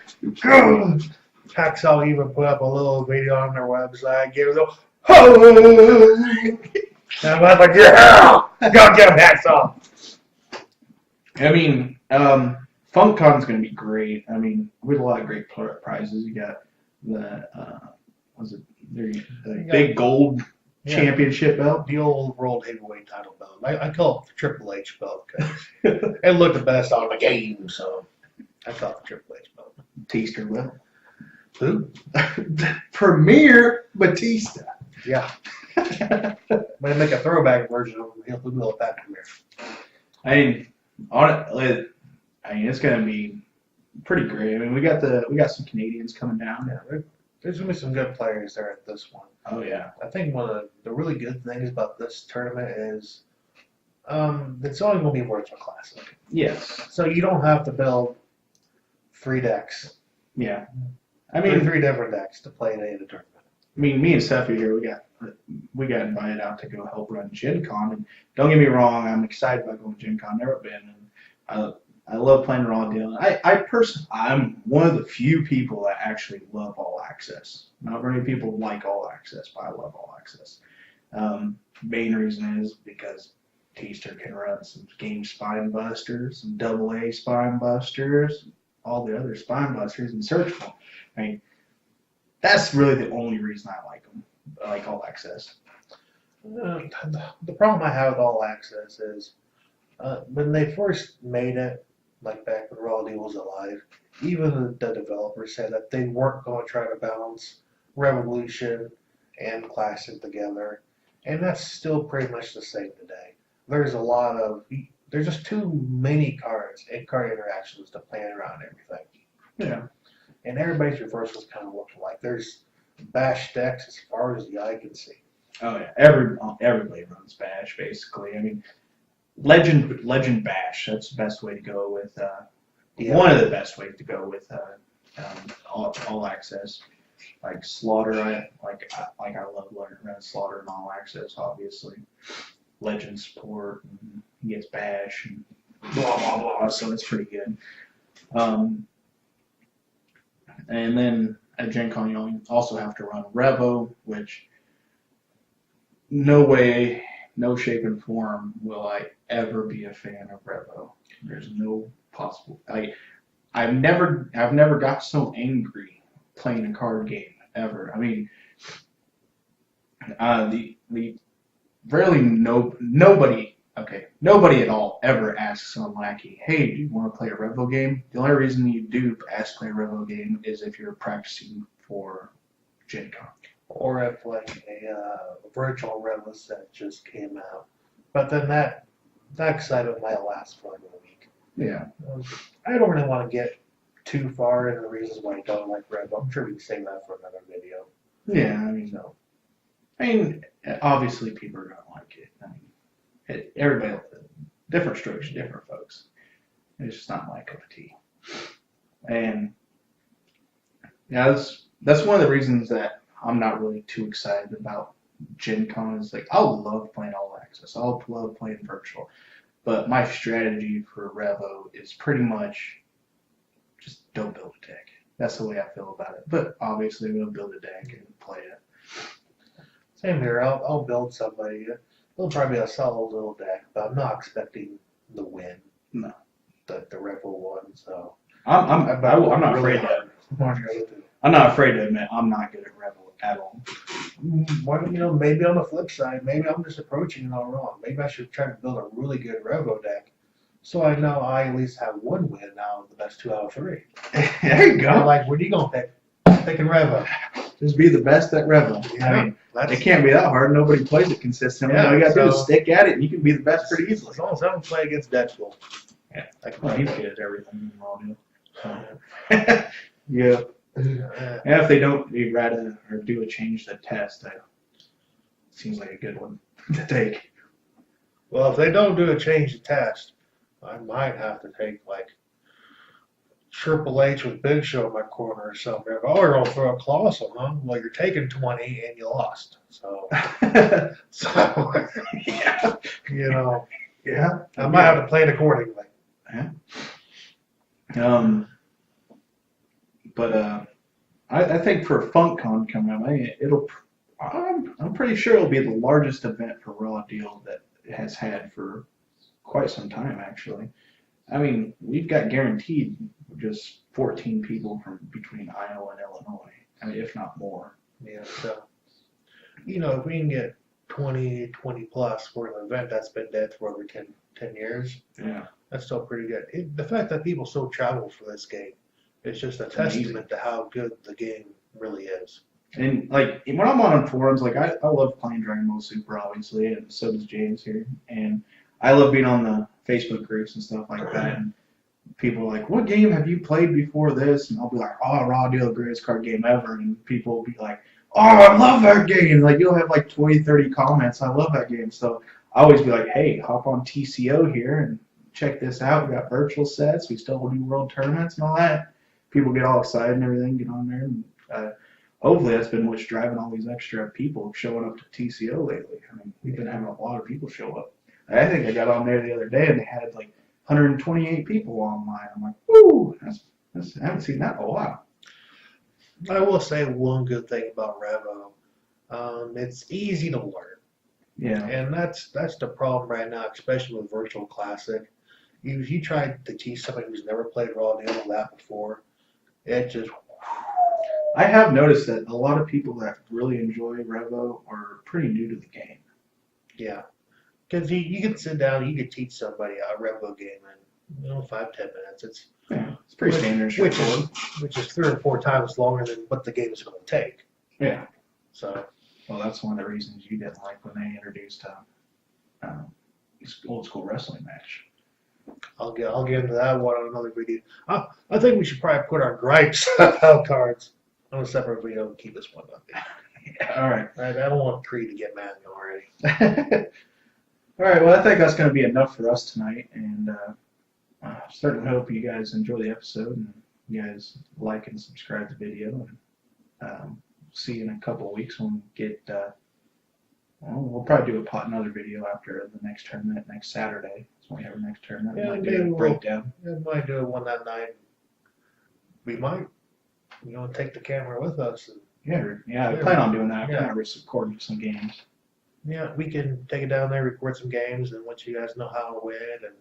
God. Hacksaw even put up a little video on their website, gave it a oh, and I was like, yeah, go get him, Hacksaw. I mean, FunkCon's going to be great. I mean, we had a lot of great prizes. You got the, the big gold championship belt. The old world heavyweight title belt. I call it the Triple H belt because it looked the best on the game, so I call it the Triple H belt. Batista belt. Who? Premier Batista. Yeah. I'm gonna make a throwback version of him. He'll go back to there. I mean, it's gonna be pretty great. I mean, we got some Canadians coming down. Yeah, there's gonna be some good players there at this one. Oh yeah. I think one of the really good things about this tournament is it's only gonna be Words of Classic. Yes. So you don't have to build 3 decks. Yeah. I mean, 3 different decks to play in the tournament. I mean, me and Steffi here, we got invited out to go help run Gen Con, and don't get me wrong, I'm excited about going to Gen Con. Never been, and I love playing Raw Deal. I'm one of the few people that actually love All Access. Not very many people like All Access, but I love All Access. Main reason is because Teaster can run some game spine busters, some AA spine busters, all the other spine busters, and search for them. I mean, that's really the only reason I like them. I like All Access. The problem I have with All Access is when they first made it, like back when Raw Deal was alive, even the developers said that they weren't going to try to balance Revolution and Classic together, and that's still pretty much the same today. There's just too many cards and card interactions to plan around everything. Yeah. And everybody's reversals kind of look alike. There's bash decks as far as the eye can see. Oh yeah, everybody runs Bash basically. I mean, Legend Bash. That's the best way to go with. One of the best ways to go with all access. Like Slaughter, I love running Slaughter and All Access. Obviously, Legend support. And he gets Bash and blah blah blah. So it's pretty good. And then at Gen Con, you also have to run Revo, which no way, no shape and form will I ever be a fan of Revo. There's no possible. I've never got so angry playing a card game ever. I mean, nobody at all ever asks someone lackey, hey, do you want to play a Revo game? The only reason you do ask to play a Revo game is if you're practicing for Gen Con. Or if like a virtual Revo set just came out. But then that excitement might last for like a week. Yeah. I don't really want to get too far into the reasons why I don't like Revo. I'm sure we can save that for another video. Yeah, I mean, obviously people are gonna like it. I mean, everybody, different strokes, different folks. It's just not my cup of tea. And yeah, that's one of the reasons that I'm not really too excited about Gen Con. Is like I'll love playing All Access. I'll love playing virtual, but my strategy for Revo is pretty much just don't build a deck. That's the way I feel about it. But obviously, we'll build a deck and play it. Same here. I'll build somebody. It'll probably be a solid little deck, but I'm not expecting the win. No. The Revo one. So I'm not afraid to. I'm not afraid to admit I'm not good at Revo at all. Well, maybe on the flip side, maybe I'm just approaching it all wrong. Maybe I should try to build a really good Revo deck, so I know I at least have one win out of the best 2 out of 3. There you go. Like, what are you gonna pick? Picking Revo. Just be the best at Revo. Yeah, I mean, it can't be that hard. Nobody plays it consistently. Yeah, All you gotta do is stick at it, and you can be the best pretty easily. As long as I don't play against Deadpool. Yeah, he's good at everything. Yeah. And if they don't errata or do a change to test, that seems like a good one to take. Well, if they don't do a change to test, I might have to take like Triple H with Big Show in my corner or something. Oh, you're gonna throw a colossal, huh? Well, you're taking 20 and you lost. So, Yeah. Yeah. I might have to play it accordingly. Yeah. But I think for FunkCon coming up, I'm pretty sure it'll be the largest event for Raw Deal that it has had for quite some time, actually. I mean, we've got guaranteed just 14 people from between Iowa and Illinois, I mean, if not more. Yeah, so, if we can get 20 plus for an event that's been dead for over 10 years, yeah, that's still pretty good. The fact that people still travel for this game is just a testament to how good the game really is. And like when I'm on forums, like I love playing Dragon Ball Super, obviously, and so does James here. And I love being on the Facebook groups and stuff like that. And people are like, "What game have you played before this?" And I'll be like, "Oh, Raw Deal, the greatest card game ever." And people will be like, "Oh, I love that game!" Like you'll have like 20, 30 comments. I love that game. So I always be like, "Hey, hop on TCO here and check this out. We got virtual sets. We still do world tournaments and all that." People get all excited and everything, get on there. And hopefully that's been what's driving all these extra people showing up to TCO lately. I mean, we've been having a lot of people show up. I think I got on there the other day and they had like 128 people online. I'm like, woo, I haven't seen that in a while. I will say one good thing about Revo. It's easy to learn. Yeah. And that's the problem right now, especially with Virtual Classic. If you try to teach somebody who's never played Raw Deal on that before, it just. I have noticed that a lot of people that really enjoy Revo are pretty new to the game. Yeah. Because you can sit down, you can teach somebody a Revo game in 5-10 minutes. It's pretty standard, which is 3 or 4 times longer than what the game is going to take. Yeah. So. Well, that's one of the reasons you didn't like when they introduced this old school wrestling match. I'll get into that one on another video. I think we should probably put our gripes about cards on a separate video and keep this one up. Yeah, all right. I don't want Creed to get mad at me already. All right. Well, I think that's going to be enough for us tonight, and certainly hope you guys enjoy the episode and you guys like and subscribe to the video. And see you in a couple of weeks when we get. We'll probably do another video after the next tournament next Saturday. That's when we have our next tournament. Yeah, we might maybe do a breakdown. We might do one that night. We might, take the camera with us. And, I plan on doing that. I plan on recording some games. Yeah, we can take it down there, record some games, and let you guys know how it went, and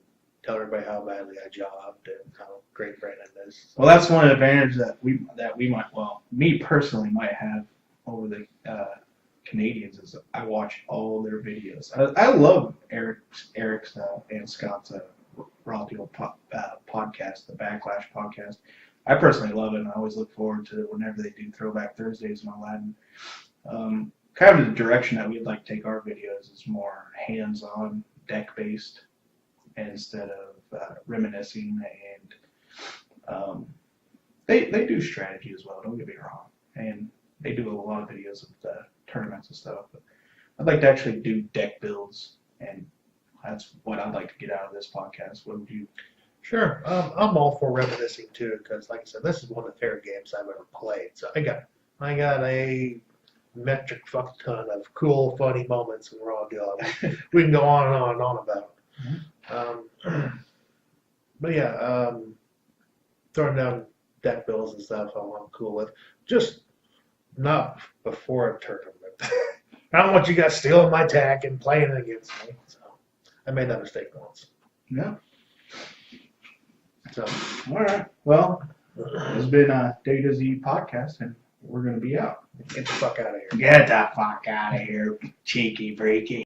tell everybody how badly I jobbed and how great Brandon is. So. Well, that's one advantage that we might, me personally might have over the Canadians is I watch all their videos. I love Eric's and Scott's Raw Deal podcast, the Backlash podcast. I personally love it, and I always look forward to it whenever they do Throwback Thursdays and all that. Kind of the direction that we'd like to take our videos is more hands-on, deck-based, instead of reminiscing. And they do strategy as well, don't get me wrong. And they do a lot of videos of the tournaments and stuff. But I'd like to actually do deck builds, and that's what I'd like to get out of this podcast. What would you? Sure. I'm all for reminiscing too, because like I said, this is one of the favorite games I've ever played. So I got a metric fuck ton of cool, funny moments in Raw Deal. We can go on and on and on about. Mm-hmm. But yeah, throwing down deck builds and stuff, I'm cool with. Just not before a tournament. I don't want you guys stealing my tack and playing against me. So I made that mistake once. Yeah. So all right. Well, it's been a WWZ podcast, and we're gonna be out. Get the fuck out of here. Get the fuck out of here, cheeky breaky.